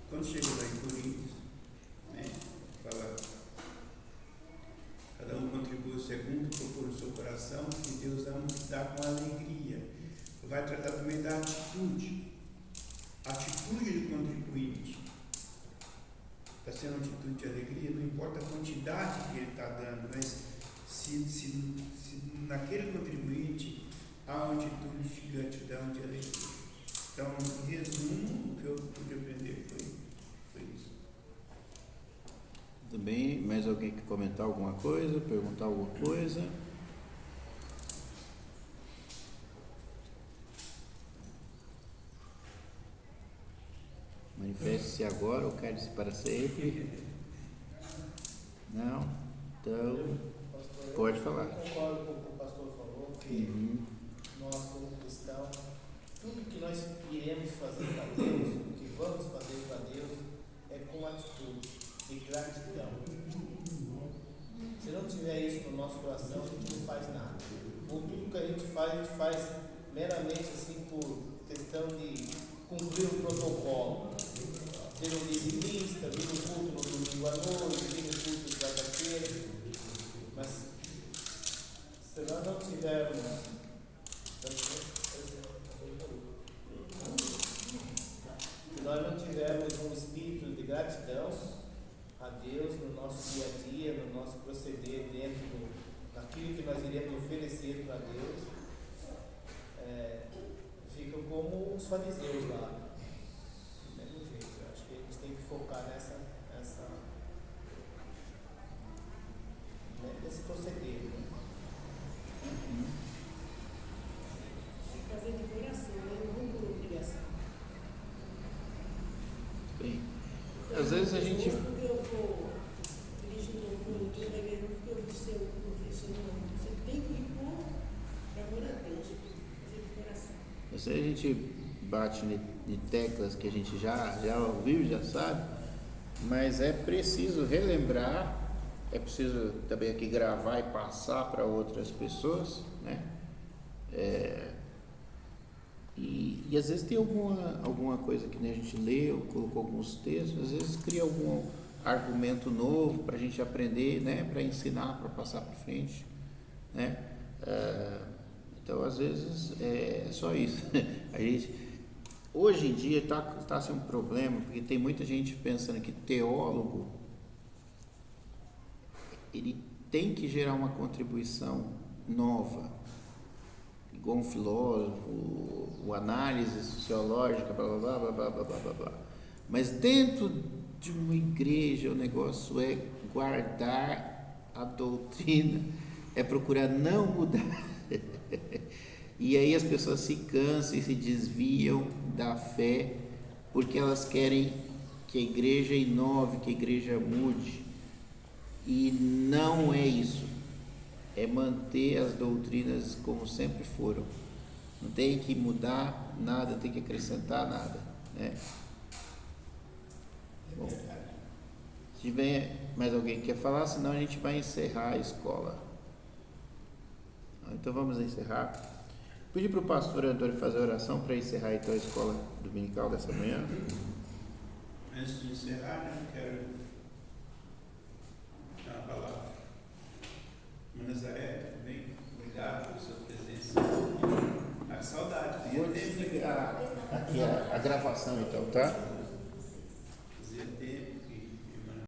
Quando chega lá em Coríntios, fala, cada um contribui segundo procura o seu coração, que Deus ama e dá com alegria. Vai tratar também da atitude do contribuinte. Está sendo uma atitude de alegria, não importa a quantidade que ele está dando, mas se naquele contribuinte há uma atitude de gratidão, de alegria. Então, em resumo, o que eu pude aprender foi isso. Também, mais alguém quer comentar alguma coisa, perguntar alguma coisa? Manifeste-se agora ou quer-se para sempre? Não? Então, pode falar. Eu concordo com o que o pastor falou, que nós, como cristãos, tudo que nós iremos fazer para Deus, o que vamos fazer para Deus, é com atitude e gratidão. Se não tiver isso no nosso coração, a gente não faz nada. Ou tudo que a gente faz meramente assim por questão de cumprir o protocolo. um espírito de gratidão a Deus no nosso dia a dia, no nosso proceder dentro daquilo que nós iremos oferecer para Deus, fica como os fariseus lá. Do mesmo jeito, eu acho que a gente tem que focar nesse proceder. Né? Fazer de coração, né? Não por obrigação. Bem, às vezes a gente. Porque eu vou dirigir um culto na igreja, porque eu vi seu profissional. Você tem que ir por amor a Deus, fazer de coração. Às vezes a gente bate de teclas que a gente já ouviu, já sabe, mas é preciso relembrar, é preciso também aqui gravar e passar para outras pessoas, né? E às vezes tem alguma coisa que nem a gente leu, colocou alguns textos, às vezes cria algum argumento novo para a gente aprender, né? Para ensinar, para passar para frente, né? Então às vezes é só isso. A gente, hoje em dia está sendo um problema, porque tem muita gente pensando que teólogo ele tem que gerar uma contribuição nova, igual um filósofo, uma análise sociológica, blá blá blá blá blá blá blá blá. Mas dentro de uma igreja o negócio é guardar a doutrina, é procurar não mudar. E aí as pessoas se cansam e se desviam da fé porque elas querem que a igreja inove, que a igreja mude. E não é isso. É manter as doutrinas como sempre foram. Não tem que mudar nada, não tem que acrescentar nada, né? Bom, se tiver mais alguém que quer falar, senão a gente vai encerrar a escola. Então vamos encerrar. Pedir para o pastor Antônio fazer a oração para encerrar então a escola dominical dessa manhã. Antes de encerrar, eu quero dar uma palavra. Nazaré, bem, obrigado pela sua presença. A saudade. Vou desligar aqui a gravação então, tá?